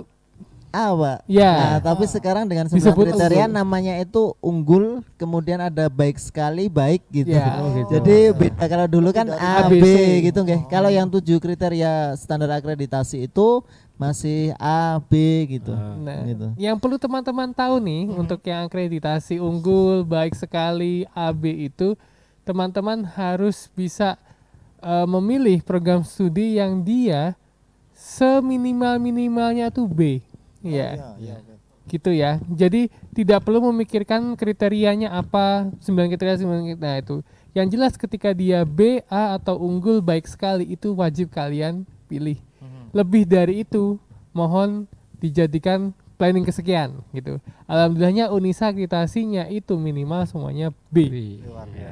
A, Pak. ya. Nah, tapi sekarang dengan 9 Disebut kriteria unggul. namanya itu unggul, kemudian ada baik sekali, baik gitu. Ya. Oh, gitu. Jadi beda kalau dulu kan A, B ABC. gitu nggih. Kalau yang 7 kriteria standar akreditasi itu masih A, B gitu. Nah, Gitu. yang perlu teman-teman tahu nih untuk yang akreditasi unggul, baik sekali, AB itu teman-teman harus bisa memilih program studi yang dia seminimal-minimalnya tuh B. Iya. Gitu ya. Jadi tidak perlu memikirkan kriterianya apa, 9 kriteria 9 kriteria. Nah, itu. Yang jelas ketika dia B, A atau unggul baik sekali itu wajib kalian pilih. Lebih dari itu mohon dijadikan planning kesekian gitu. Alhamdulillahnya Unisa akreditasinya itu minimal semuanya B.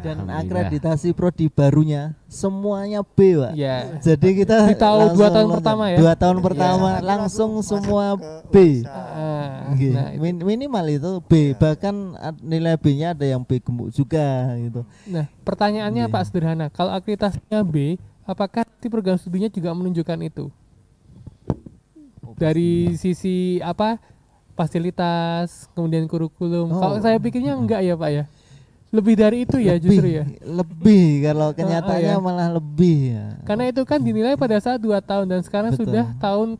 Dan akreditasi prodi barunya semuanya B, Pak. Ya. Jadi kita Di tahun 2 langsung tahun loncat. pertama ya? 2 tahun pertama langsung semua B. Nggih. Nah, itu. Minimal itu B, bahkan nilai B-nya ada yang B gemuk juga gitu. Nah, pertanyaannya Pak sederhana. Kalau akreditasinya B, apakah nanti program studinya juga menunjukkan itu? Dari sisi apa? Fasilitas, kemudian kurikulum. Oh. Kalau saya pikirnya enggak ya, Pak ya. Lebih dari itu ya justru ya. Lebih kalau kenyataannya ya. malah lebih ya. Karena itu kan dinilai pada saat 2 tahun dan sekarang Betul. sudah tahun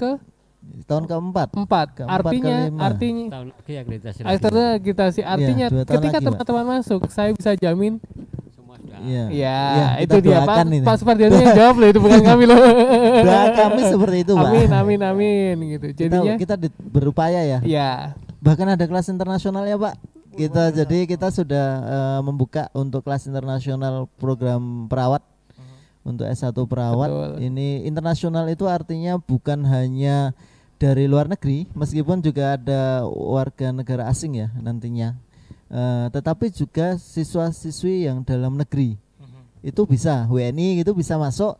Tahun keempat. keempat. Keempat, Artinya kelima. Tahun lagi akreditasi. akreditasi artinya 2 tahun ketika lagi, Pak. teman-teman masuk, saya bisa jamin Semua sudah. Iya. ya kita itu dia Pak. doakan ini. Pak Supardiano yang jawab loh, itu bukan kami loh. Doa kami seperti itu, Pak. Amin gitu. Jadinya kita berupaya ya. ya. Bahkan ada kelas internasional ya, Pak. Kita sudah membuka untuk kelas internasional program perawat untuk S1 perawat. Betul. Ini internasional itu artinya bukan hanya dari luar negeri, meskipun juga ada warga negara asing ya nantinya. Tetapi juga siswa-siswi yang dalam negeri itu bisa WNI itu bisa masuk.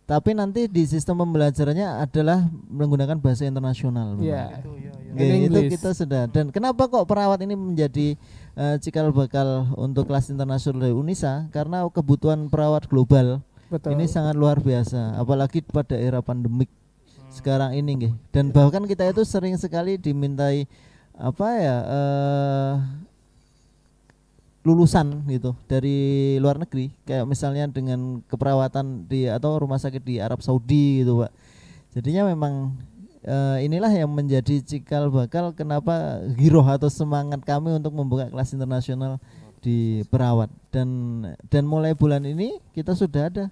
Tapi nanti di sistem pembelajarannya adalah menggunakan bahasa internasional. Ya. Oke, itu English. kita sudah. Dan kenapa kok perawat ini menjadi cikal bakal untuk kelas internasional dari Unisa? Karena kebutuhan perawat global Betul. ini sangat luar biasa, apalagi pada era pandemik sekarang ini, nggih. Dan bahkan kita itu sering sekali dimintai lulusan gitu dari luar negeri, kayak misalnya dengan keperawatan di atau rumah sakit di Arab Saudi gitu, Pak. Jadinya memang inilah yang menjadi cikal bakal kenapa giroh atau semangat kami untuk membuka kelas internasional di perawat. Dan mulai bulan ini kita sudah ada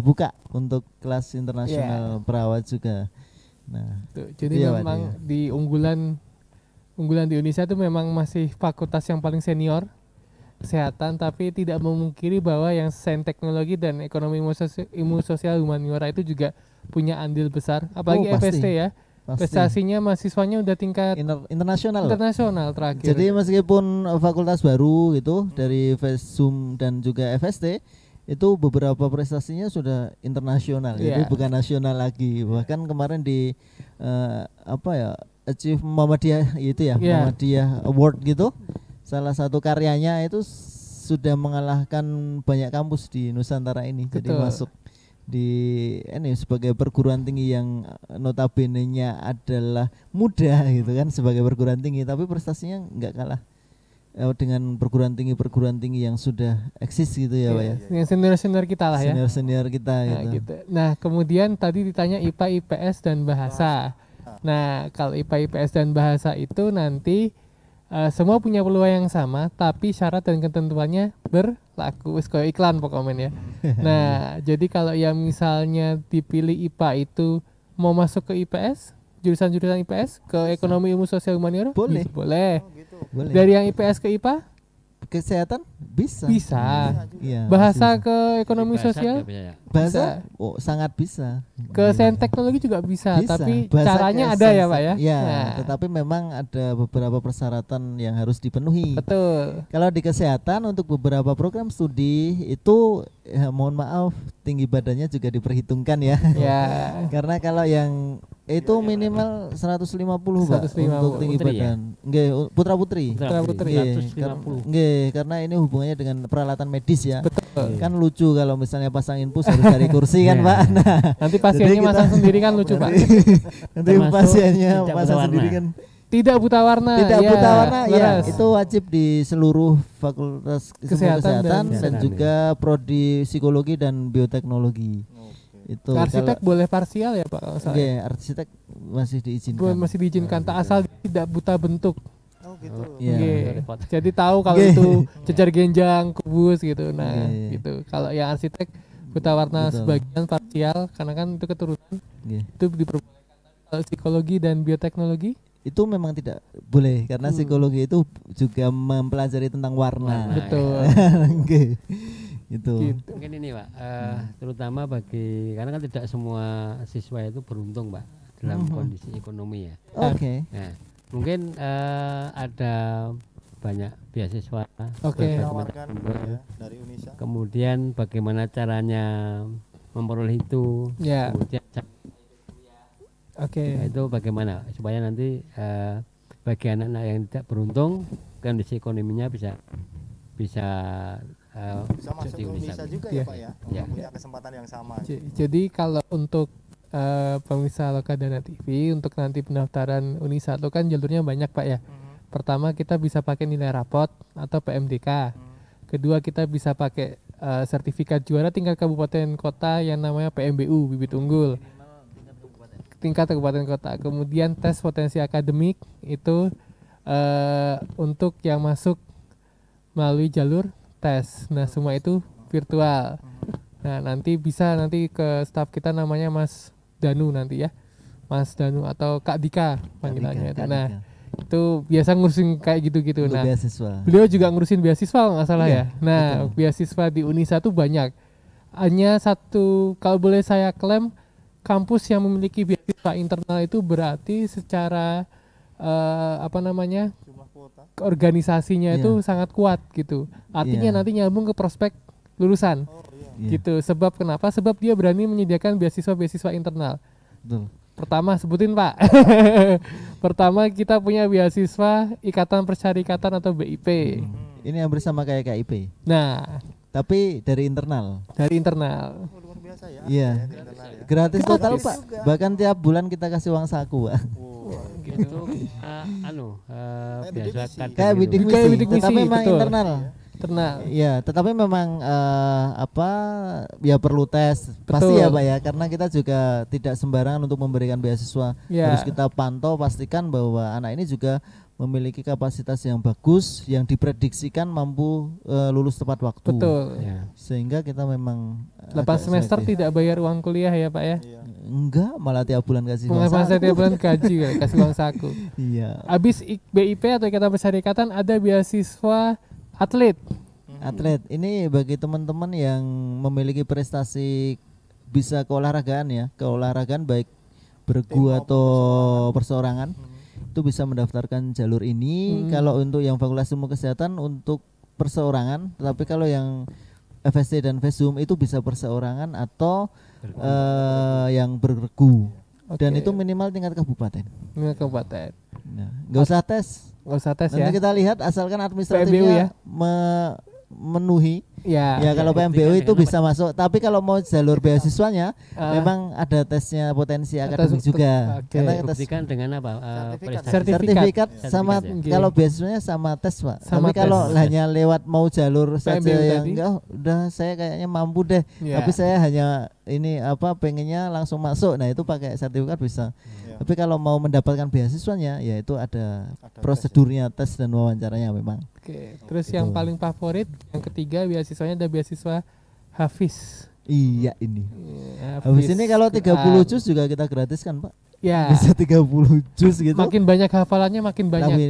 buka untuk kelas internasional perawat juga. Nah, Tuh, jadi iya, Pak, memang iya. di unggulan di Indonesia itu memang masih fakultas yang paling senior kesehatan, tapi tidak memungkiri bahwa yang sains teknologi dan ekonomi ilmu sosial humaniora itu juga punya andil besar, apalagi pasti. FST ya. pasti. Prestasinya mahasiswanya udah tingkat Internasional. internasional terakhir. Jadi meskipun fakultas baru gitu dari FESUM dan juga FST itu beberapa prestasinya sudah internasional, jadi Iya. bukan nasional lagi. Bahkan kemarin di Achieve Muhammadiyah itu ya, Iya. Muhammadiyah Award gitu. Salah satu karyanya itu sudah mengalahkan banyak kampus di Nusantara ini. Jadi Betul. masuk di ini sebagai perguruan tinggi yang notabene-nya adalah muda gitu kan, sebagai perguruan tinggi, tapi prestasinya nggak kalah dengan perguruan tinggi yang sudah eksis gitu ya, Pak ya. Yang senior kita lah ya. Senior kita Nah, gitu. gitu. Nah, kemudian tadi ditanya IPA, IPS dan bahasa. Nah, kalau IPA, IPS dan bahasa itu nanti semua punya peluang yang sama, tapi syarat dan ketentuannya berlaku. Wis koyo iklan pokoknya ya. Nah, jadi kalau yang misalnya dipilih IPA itu mau masuk ke IPS, jurusan-jurusan IPS ke ekonomi ilmu sosial humaniora Boleh. boleh. Boleh. Dari yang IPS ke IPA Kesehatan bisa. bisa. Iya, Bahasa masih bisa. ke ekonomi Bahasa sosial juga bisa ya. Bahasa bisa. oh sangat bisa. ke sains teknologi juga bisa, Bisa. tapi Bahasa caranya ke ada ya sains- Pak ya. Iya, Nah, tetapi memang ada beberapa persyaratan yang harus dipenuhi. betul. Kalau di kesehatan untuk beberapa program studi itu mohon maaf tinggi badannya juga diperhitungkan ya. Ya. Karena kalau yang itu minimal 150 Pak 150. untuk tinggi Putri ya? badan. Nggih, putra putri. Putra putri. Nggih, 150. nggih, karena ini hubungannya dengan peralatan medis ya. Betul. Kan lucu kalau misalnya pasang infus harus cari kursi kan, Pak. Nah, Nanti pasiennya Jadi kita- masang sendiri kan lucu Pak. nanti Termasuk pasiennya tidak pasang berwarna. sendiri kan. Tidak buta warna. Tidak ya, buta warna ya, leres. itu wajib di seluruh fakultas Kesehatan kesehatan dan dan kesehatan, juga prodi psikologi dan bioteknologi. Itu Arsitek boleh parsial ya Pak kalau salah. Nggih, arsitek masih diizinkan. Masih diizinkan, tak asal tidak buta bentuk. Oh gitu. Iya. Nggih. repot. Jadi tahu kalau Nggih. itu cejar genjang, kubus gitu. Nah, Nggih. gitu. Kalau yang arsitek buta warna Betul. sebagian parsial karena kan itu keturunan, Nggih. itu diperbolehkan. Kalau psikologi dan bioteknologi Itu memang tidak boleh karena psikologi itu juga mempelajari tentang warna. betul. Nggih. Itu. Gitu. Mungkin ini Pak, terutama bagi karena kan tidak semua siswa itu beruntung Pak dalam kondisi ekonomi ya. Oke. Nah, mungkin ada banyak beasiswa. Oke. berbagai Menawarkan macam sumber. ya, dari Unisa. Kemudian bagaimana caranya memperoleh itu? Ya. Kemudian Oke. itu bagaimana supaya nanti bagi anak-anak yang tidak beruntung kondisi ekonominya bisa Bisa masuk jadi ke Unisa juga Iya. ya Pak ya. Iya. Punya kesempatan yang sama. Jadi kalau untuk pemirsa Lokadana TV untuk nanti pendaftaran Unisa itu kan jalurnya banyak Pak ya. Pertama kita bisa pakai nilai rapot atau PMDK. Kedua kita bisa pakai sertifikat juara tingkat kabupaten kota yang namanya PMBU bibit unggul. Tingkat kabupaten kota. Kemudian tes potensi akademik itu untuk yang masuk melalui jalur tes. Nah semua itu virtual. Nah nanti bisa nanti ke staf kita namanya Mas Danu nanti ya, Mas Danu atau Kak Dika panggilannya. Kak Dika. Nah itu biasa ngurusin kayak gitu-gitu. Untuk Nah beasiswa. beliau juga ngurusin beasiswa kalau nggak salah Iya, ya. Nah beasiswa di Unisa tuh banyak. Hanya satu kalau boleh saya klaim kampus yang memiliki beasiswa internal itu berarti secara apa namanya Jumlah kuota. organisasinya Iya. itu sangat kuat gitu. Artinya Iya. nanti nyambung ke prospek lulusan. Oh iya. Iya, Gitu. Sebab kenapa? Sebab dia berani menyediakan beasiswa internal. betul. Pertama sebutin Pak. Pertama kita punya beasiswa Ikatan Persyarikatan atau BIP. Ini hampir sama kayak KIP, Nah, tapi dari internal. dari internal. Oh, luar biasa ya. Iya. Ya, ke internal ya. Gratis total Gratis. Pak. Bahkan tiap bulan kita kasih uang saku Pak. Wow. itu biasa kan Kayak bidik Kayak misi, bidik tetapi misi, memang betul. internal. Internal. Iya, tetapi memang apa ya perlu tes pasti Betul. ya Pak ya, karena kita juga tidak sembarangan untuk memberikan beasiswa. Ya. Harus kita pantau pastikan bahwa anak ini juga memiliki kapasitas yang bagus yang diprediksikan mampu lulus tepat waktu. Betul. ya. Sehingga kita memang 8 semester selektif. tidak bayar uang kuliah ya Pak ya. Iya. Enggak, malah tiap bulan kasih uang Pengawasan saku. tiap bulan gaji ya, kasih uang saku. Iya. Habis BIP atau Ikatan Persyarikatan ada beasiswa atlet. Atlet ini bagi teman-teman yang memiliki prestasi bisa keolahragaan ya, keolahragaan baik bergu atau perseorangan itu bisa mendaftarkan jalur ini. Kalau untuk yang Fakultas Ilmu Kesehatan untuk perseorangan, tetapi kalau yang FSC dan FESUM itu bisa perseorangan atau yang bergu. Dan Oke. itu minimal tingkat kabupaten. Ini kabupaten. Nah, nggak usah tes. Nggak usah tes Nanti ya. kita lihat asalkan PMBU administratifnya ya. memenuhi Ya. Ya kalau PMBU itu dengan bisa masuk, tapi kalau mau jalur beasiswanya memang ada tesnya potensi akademik juga. oke. Karena tes Dibuktikan dengan apa? Prestasi. sertifikat sama Sertifikat. kalau beasiswanya sama tes, Pak. Sama Tapi kalau tes. hanya lewat mau jalur saja PMBU yang tadi. enggak, udah saya kayaknya mampu deh. Ya. Tapi saya hanya ini pengennya langsung masuk. Nah, itu pakai sertifikat bisa. Tapi kalau mau mendapatkan beasiswanya ya itu ada prosedurnya, tes dan wawancaranya memang. Oke. Terus yang paling favorit, yang ketiga beasiswanya ada beasiswa Hafiz. Iya ini. Ya, Habis ini kalau 30 Quran. juz juga kita gratiskan, Pak. Ya. Bisa 30 juz gitu. Makin banyak hafalannya makin banyak. Tapi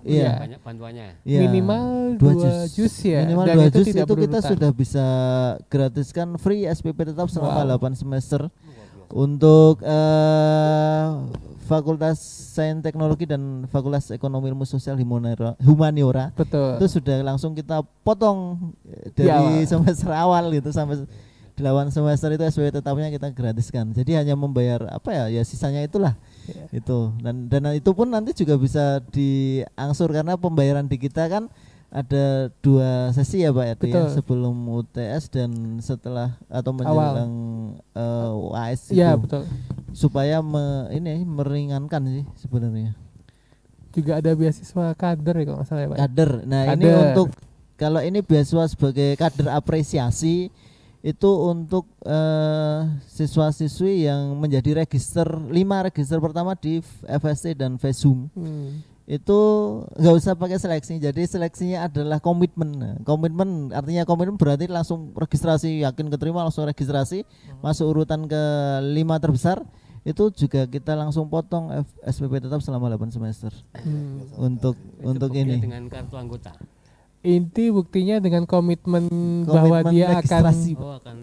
iya. Banyak bantuannya. Iya. Minimal 2 juz ya. Minimal Dan 2 itu juz tidak itu kita berurutan. sudah bisa gratiskan free SPP tetap selama Wow. 8 semester untuk Fakultas Sains Teknologi dan Fakultas Ekonomi Ilmu Sosial Humaniora. Betul. Itu sudah langsung kita potong Di dari awal. semester awal gitu sampai 8 semester itu SPP tetapnya kita gratiskan. Jadi hanya membayar ya sisanya itulah. Iya. Itu dan itu pun nanti juga bisa diangsur karena pembayaran di kita kan ada 2 sesi ya Pak ya, Betul. sebelum UTS dan setelah atau menjelang UAS Iya, itu betul. supaya meringankan sih sebenarnya. Juga ada beasiswa kader ya kalau nggak salah ya Pak. Kader. Nah, ini Kader. untuk kalau ini beasiswa sebagai kader apresiasi itu untuk siswa-siswi yang menjadi register 5 register pertama di FST dan FESUM. Itu nggak usah pakai seleksi, jadi seleksinya adalah komitmen. Nah, komitmen artinya komitmen berarti langsung registrasi, yakin keterima langsung registrasi, masuk urutan ke 5 terbesar. Itu juga kita langsung potong SPP tetap selama 8 semester untuk buktinya ini dengan kartu anggota. Inti buktinya dengan komitmen bahwa Komitmen dia registrasi, akan Oh, akan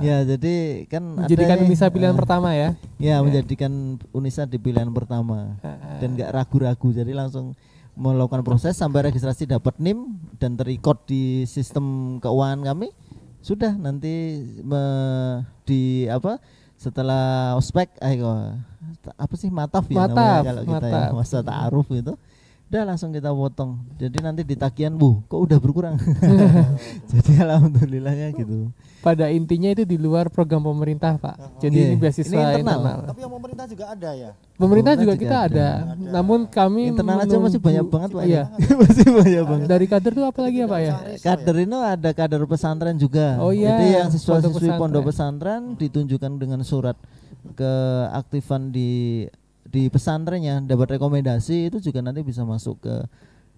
ya. Jadi kan menjadikan ada nih, Unisa pilihan pertama ya. ya menjadikan Unisa di pilihan pertama dan nggak ragu-ragu, jadi langsung melakukan proses sampai registrasi dapat NIM dan terikot di sistem keuangan kami. Sudah nanti setelah ospek mataf ya Mataf, namanya kalau kita ya, mataf. masa ta'aruf itu udah langsung kita potong. Jadi nanti di tagihan kok udah berkurang. Jadi alhamdulillahnya gitu. Pada intinya itu di luar program pemerintah Pak. Jadi Iya. ini beasiswa Ini internal. internal. Tapi yang pemerintah juga ada ya. Pemerintah juga juga kita ada. ada. Namun kami Internal aja masih banyak banget Pak. Iya. Masih banyak banget. Dari kader tuh apa lagi ya Pak ya? Kader ini ada kader pesantren juga. Oh iya, Jadi yang siswa-siswi pondok pondok pesantren ditunjukkan dengan surat keaktifan di pesantrennya, dapat rekomendasi, itu juga nanti bisa masuk ke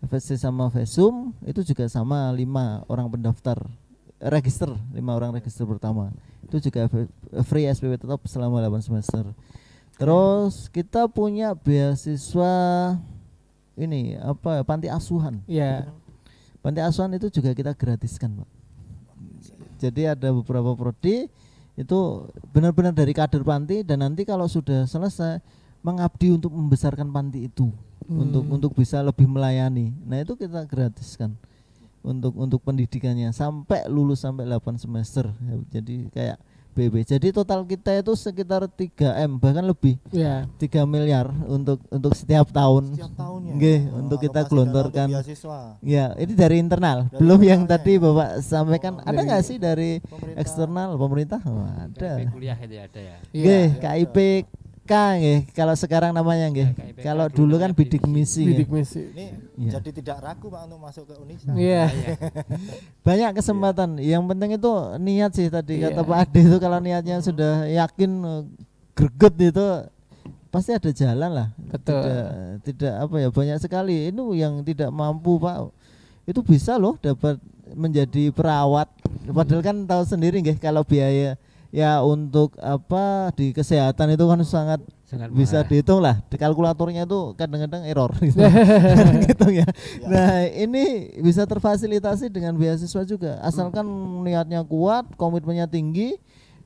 FSC sama FESUM. Itu juga sama 5 orang pendaftar register, 5 orang register pertama. Itu juga free SPP tetap selama 8 semester. Terus kita punya beasiswa ini panti asuhan. Iya. Panti asuhan itu juga kita gratiskan, Pak. Jadi ada beberapa prodi itu benar-benar dari kader panti, dan nanti kalau sudah selesai mengabdi untuk membesarkan panti itu, untuk bisa lebih melayani. Nah, itu kita gratiskan untuk pendidikannya sampai lulus sampai 8 semester. Jadi kayak BB. Jadi total kita itu sekitar 3M bahkan lebih. Iya. 3 miliar untuk setiap tahun. Setiap tahunnya. Nggih, untuk kita alokasi gelontorkan. dana untuk beasiswa. Ya, ini dari internal. Belum yang tadi Bapak sampaikan. Ada nggak sih dari eksternal pemerintah? Oh, ada. KIP kuliah itu ada ya. Nggih, KIP nggih, kalau sekarang namanya nggih. KIPK Kalau dulu dulu kan namanya bidik misi. Bidik nggih. misi. Ini Iya. jadi tidak ragu Pak untuk masuk ke Unisa. Iya. Banyak kesempatan. Yang penting itu niat sih tadi Iya. kata Pak Ade itu, kalau niatnya sudah yakin greget itu pasti ada jalan lah. Betul. Tidak banyak sekali itu yang tidak mampu Pak. Itu bisa loh dapat menjadi perawat. Padahal kan tahu sendiri nggih kalau biaya ya untuk di kesehatan itu kan sangat bisa mahal. dihitung lah. Di kalkulatornya itu kadang-kadang error gitu. Gitu ya. Nah, ini bisa terfasilitasi dengan beasiswa juga. Asalkan niatnya kuat, komitmennya tinggi,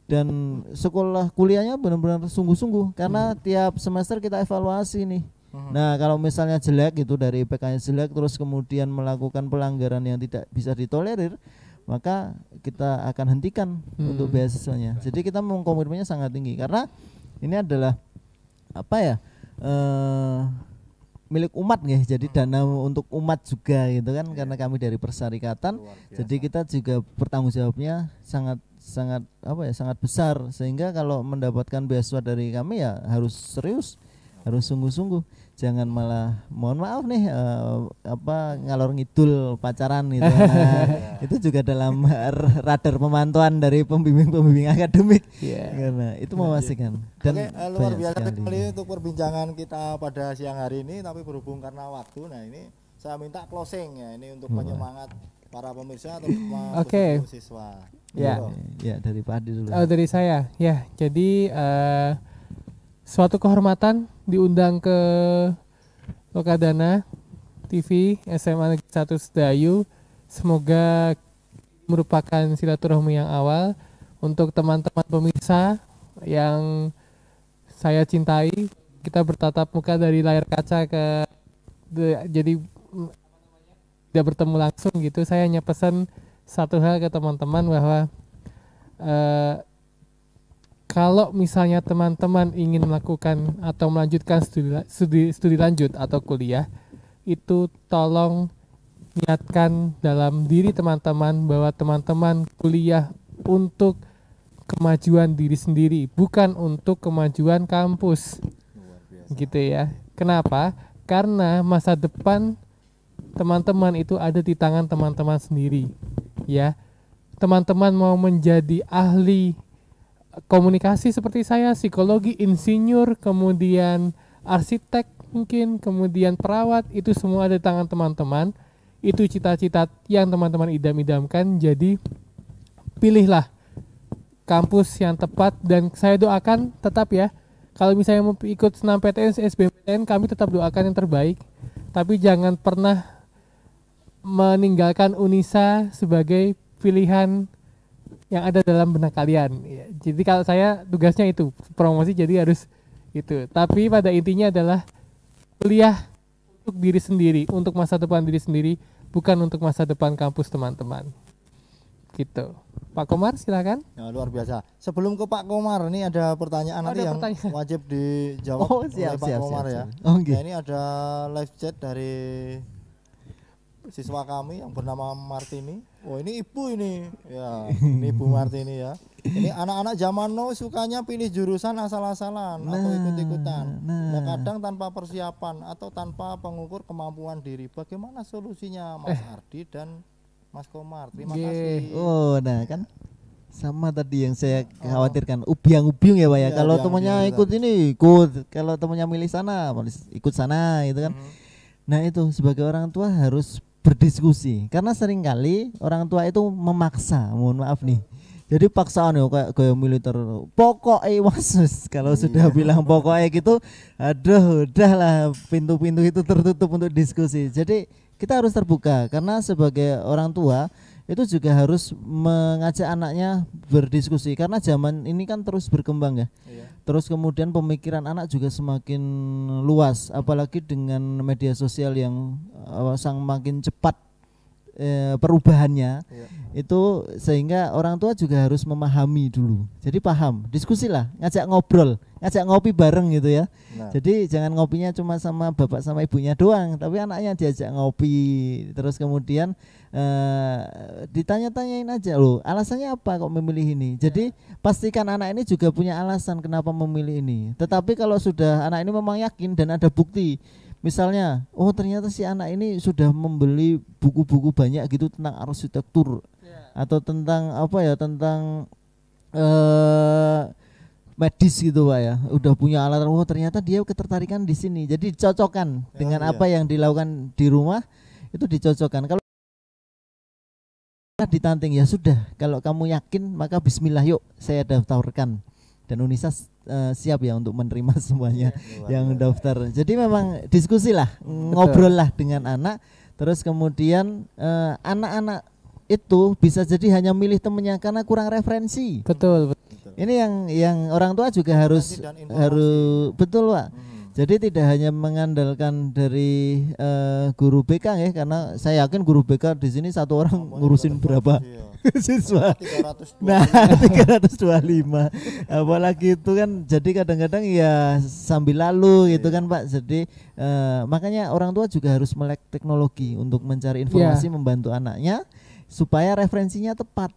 dan sekolah kuliahnya benar-benar sungguh-sungguh, karena tiap semester kita evaluasi nih. Nah, kalau misalnya jelek gitu, dari IPK-nya jelek, terus kemudian melakukan pelanggaran yang tidak bisa ditolerir, maka kita akan hentikan untuk beasiswanya. Jadi kita komitmennya sangat tinggi, karena ini adalah milik umat nggih. Jadi dana untuk umat juga gitu kan, karena kami dari persyarikatan. Jadi kita juga bertanggung jawabnya sangat sangat besar, sehingga kalau mendapatkan beasiswa dari kami ya harus serius, harus sungguh-sungguh, jangan malah mohon maaf nih ngalor ngidul pacaran gitu. Nah, itu juga dalam radar pemantauan dari pembimbing akademik. Karena itu memastikan. Dan luar biasa sekali untuk perbincangan kita pada siang hari ini, tapi berhubung karena waktu, nah ini saya minta closing ya, ini untuk penyemangat para pemirsa terutama siswa. Ya dari Pak Adi dulu. Dari saya. Ya, jadi suatu kehormatan diundang ke Lokadana TV SMA Negeri 1 Sedayu. Semoga merupakan silaturahmi yang awal untuk teman-teman pemirsa yang saya cintai. Kita bertatap muka dari layar kaca jadi tidak bertemu langsung gitu. Saya hanya pesan satu hal ke teman-teman bahwa kalau misalnya teman-teman ingin melakukan atau melanjutkan studi lanjut atau kuliah, itu tolong niatkan dalam diri teman-teman bahwa teman-teman kuliah untuk kemajuan diri sendiri, bukan untuk kemajuan kampus. Gitu ya. Kenapa? Karena masa depan teman-teman itu ada di tangan teman-teman sendiri. Ya, teman-teman mau menjadi ahli komunikasi seperti saya, psikologi, insinyur, kemudian arsitek mungkin, kemudian perawat, itu semua ada di tangan teman-teman. Itu cita-cita yang teman-teman idam-idamkan. Jadi pilihlah kampus yang tepat, dan saya doakan tetap ya, kalau misalnya mau ikut senam PTN, SBMPTN, kami tetap doakan yang terbaik. Tapi jangan pernah meninggalkan Unisa sebagai pilihan yang ada dalam benak kalian. Ya, jadi kalau saya tugasnya itu promosi, jadi harus itu. Tapi pada intinya adalah kuliah untuk diri sendiri, untuk masa depan diri sendiri, bukan untuk masa depan kampus teman-teman. Gitu. Pak Komar silakan. Ya, luar biasa. Sebelum ke Pak Komar, ini ada pertanyaan nanti yang wajib dijawab oleh Pak Komar ya. Nah, ini ada live chat dari siswa kami yang bernama Martini. Oh, ini ibu ini. Ya, ini Ibu Martini ya. Ini anak-anak zaman now sukanya pilih jurusan asal-asalan atau ikut-ikutan. Nah, kadang tanpa persiapan atau tanpa pengukur kemampuan diri. Bagaimana solusinya Mas Ardi dan Mas Komar? Terima kasih. Oh, nah kan sama tadi yang saya khawatirkan, ubiang-ubiung ya Pak ya. Kalau temannya ikut ini, ikut. Kalau temannya milih sana, ikut sana gitu kan. Nah, itu sebagai orang tua harus berdiskusi, karena seringkali orang tua itu memaksa, mohon maaf nih. Jadi paksaan ya kayak militer, pokoknya wasus. Kalau sudah bilang pokoknya gitu, aduh udahlah, pintu-pintu itu tertutup untuk diskusi. Jadi kita harus terbuka, karena sebagai orang tua itu juga harus mengajak anaknya berdiskusi, karena zaman ini kan terus berkembang ya. Terus kemudian pemikiran anak juga semakin luas, apalagi dengan media sosial yang makin cepat perubahannya. Itu sehingga orang tua juga harus memahami dulu. Jadi paham, diskusilah, ngajak ngobrol, ngajak ngopi bareng gitu ya. Jadi jangan ngopinya cuma sama bapak sama ibunya doang, tapi anaknya diajak ngopi. Terus kemudian ditanya-tanyain aja, loh alasannya apa kok memilih ini. Jadi pastikan anak ini juga punya alasan kenapa memilih ini. Tetapi kalau sudah anak ini memang yakin dan ada bukti, misalnya oh ternyata si anak ini sudah membeli buku-buku banyak gitu tentang arsitektur, atau tentang apa ya, tentang medis gitu Pak ya, udah punya alat, oh ternyata dia ketertarikan di sini. Jadi dicocokkan dengan apa yang dilakukan di rumah, itu dicocokkan. Kalau ditanting ya sudah, kalau kamu yakin maka bismillah, yuk saya daftarkan. Dan Unisa siap ya untuk menerima semuanya yang daftar. Jadi memang diskusilah, ngobrol lah dengan anak. Terus kemudian anak-anak itu bisa jadi hanya milih temennya karena kurang referensi. Betul. Ini yang orang tua juga harus betul Pak. Jadi tidak hanya mengandalkan dari guru BK ya, karena saya yakin guru BK di sini satu orang ngurusin berapa siswa. 325. Nah, 325. Apalagi itu kan jadi kadang-kadang ya sambil lalu gitu kan Pak. Jadi makanya orang tua juga harus melek teknologi untuk mencari informasi, membantu anaknya supaya referensinya tepat.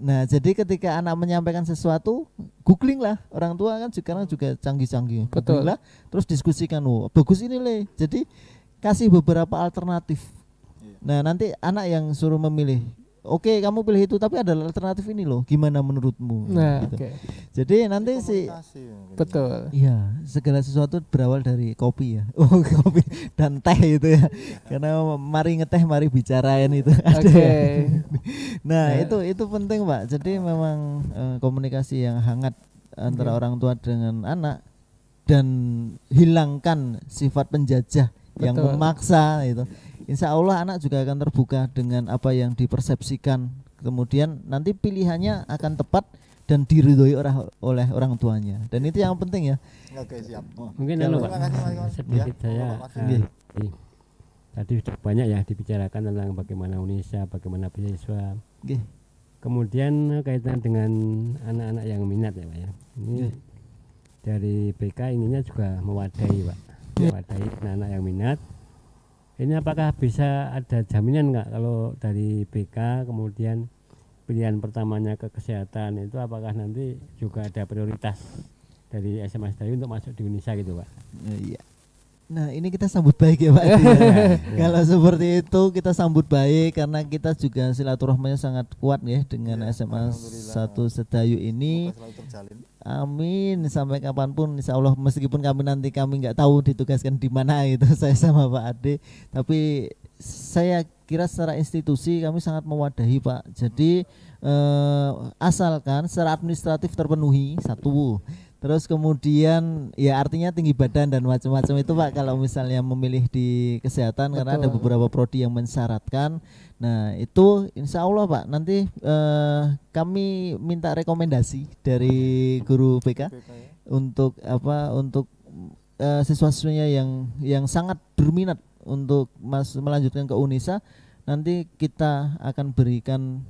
Nah, jadi ketika anak menyampaikan sesuatu, googling lah. Orang tua kan sekarang juga canggih-canggih. Betul. Googling lah, terus diskusikan, oh bagus ini Le. Jadi kasih beberapa alternatif. Nah, nanti anak yang suruh memilih. Oke, kamu pilih itu, tapi ada alternatif ini loh. Gimana menurutmu? Nah, Gitu. oke. Jadi nanti si Komunikasi mungkin. Betul. iya, segala sesuatu berawal dari kopi ya. Oh, kopi dan teh itu ya. Karena mari ngeteh, mari bicarain itu. Ada Oke. ya. Nah, Ya. itu penting, Pak. Jadi memang komunikasi yang hangat antara orang tua dengan anak dan hilangkan sifat penjajah yang Betul. memaksa itu. Insya Allah anak juga akan terbuka dengan apa yang dipersepsikan. Kemudian nanti pilihannya akan tepat dan diridhoi oleh orang tuanya. Dan itu yang penting ya. Oke, siap. Oh. Mungkin Kalau- Pak, Terima kasih, Mas Iwan. sedikit Ya, saya Bapak Mas. tadi sudah banyak ya dibicarakan tentang bagaimana Unisa, bagaimana beasiswa. Nggih. Kemudian kaitan dengan anak-anak yang minat ya Pak ya. Ini dari BK inginnya juga mewadahi Pak, mewadahi anak-anak yang minat. Ini apakah bisa ada jaminan nggak kalau dari BK kemudian pilihan pertamanya ke kesehatan itu apakah nanti juga ada prioritas dari SMA Sedayu untuk masuk di Unisa gitu Pak? Iya. Nah, ini kita sambut baik ya Pak. Ya. Kalau seperti itu kita sambut baik karena kita juga silaturahminya sangat kuat ya dengan SMA Alhamdulillah. 1 Sedayu ini. Selalu terjalin. Amin, sampai kapanpun insya Allah, meskipun kami nggak tahu ditugaskan di mana itu saya sama Pak Ade, tapi saya kira secara institusi kami sangat mewadahi Pak. Jadi asalkan secara administratif terpenuhi satu, terus kemudian ya artinya tinggi badan dan macam-macam itu Pak kalau misalnya memilih di kesehatan. Karena ada Betul. beberapa prodi yang mensyaratkan. Nah itu insya Allah Pak nanti kami minta rekomendasi dari guru BK untuk siswa-siswanya yang sangat berminat untuk melanjutkan ke Unisa. Nanti kita akan berikan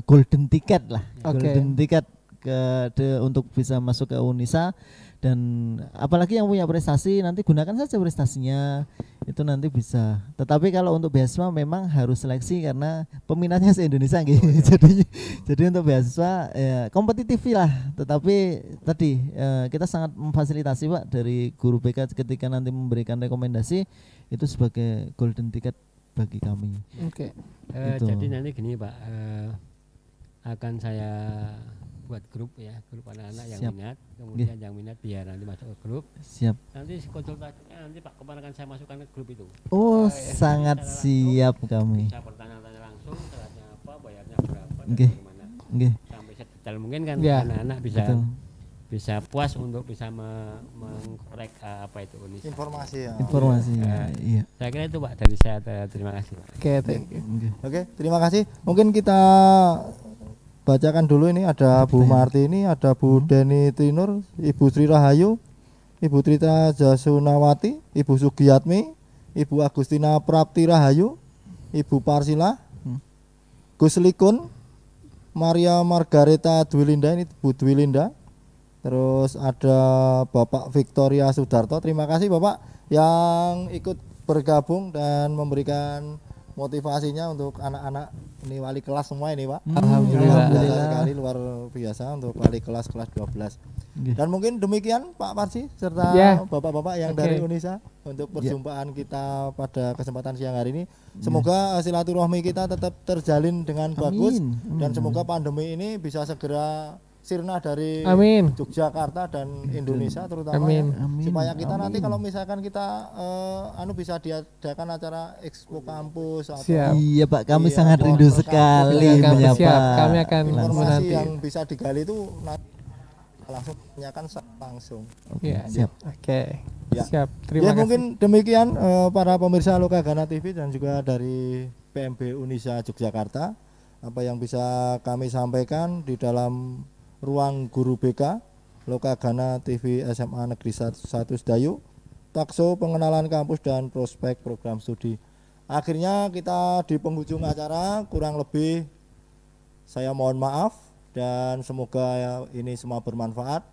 golden ticket lah, Oke. golden ticket untuk bisa masuk ke Unisa. Dan apalagi yang punya prestasi nanti gunakan saja prestasinya, itu nanti bisa. Tetapi kalau untuk beasiswa memang harus seleksi karena peminatnya se-Indonesia gitu. Jadi untuk beasiswa ya, kompetitif lah. Tetapi tadi kita sangat memfasilitasi Pak dari guru BK ketika nanti memberikan rekomendasi itu sebagai golden ticket bagi kami. Oke. Gitu. Jadi nanti gini Pak, akan saya buat grup ya, grup anak-anak yang Siap. minat, kemudian yang minat biar nanti masuk ke grup. Siap. Nanti konsultasinya nanti Pak Komar akan saya masukkan ke grup itu. Oh, sangat siap kami. Bisa bertanya-tanya langsung, syaratnya apa, bayarnya berapa, dan Nggih. bagaimana. Nggih. Sampai sedetail mungkin kan Ya. anak-anak bisa Betul. bisa puas untuk bisa mengkorek apa itu Unisa. Informasi ya. Informasi. Iya. Saya kira itu Pak dari saya. Terima kasih Pak. Oke, thank you. Nggih. Oke, terima kasih. Mungkin kita bacakan dulu ini ada Bu Marti ini, ada Bu Deni Tinur, Ibu Sri Rahayu, Ibu Trita Jasunawati, Ibu Sugiyatmi, Ibu Agustina Prapti Rahayu, Ibu Parsila, Gus Likun, Maria Margareta Dwilinda ini Bu Dwilinda. Terus ada Bapak Victoria Sudarto. Terima kasih Bapak yang ikut bergabung dan memberikan motivasinya untuk anak-anak ini wali kelas semua ini Pak. Alhamdulillah. Luar biasa sekali, luar biasa untuk wali kelas 12. Nggih. Dan mungkin demikian Pak Parsi serta Ya. bapak-bapak yang Oke. dari Unisa untuk perjumpaan kita pada kesempatan siang hari ini. Semoga silaturahmi kita tetap terjalin dengan bagus dan semoga pandemi ini bisa segera sirna dari Amin. Yogyakarta dan Indonesia terutama Amin. ya. Amin. Supaya kita nanti Amin. kalau misalkan kita bisa diadakan acara expo kampus atau Siap. Iya Pak, kami Iya, sangat rindu bersama. sekali Iya, kami menyapa. siap. Kami akan informasi menanti. yang bisa digali itu langsung tanyakan langsung. Iya. Siap. Oke. Ya. Siap. Ya Terima kasih. mungkin demikian para pemirsa Lokagana TV dan juga dari PMB Unisa Yogyakarta apa yang bisa kami sampaikan di dalam ruang guru BK Lokagana TV SMA Negeri 1 Sedayu, Takso pengenalan kampus dan prospek program studi. Akhirnya kita di penghujung acara kurang lebih Saya mohon maaf dan semoga ini semua bermanfaat.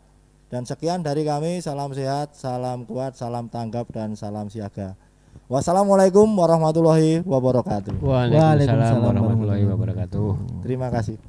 Dan sekian dari kami, salam sehat, salam kuat, salam tanggap, dan salam siaga. Wassalamualaikum warahmatullahi wabarakatuh. Waalaikumsalam warahmatullahi wabarakatuh. Terima kasih.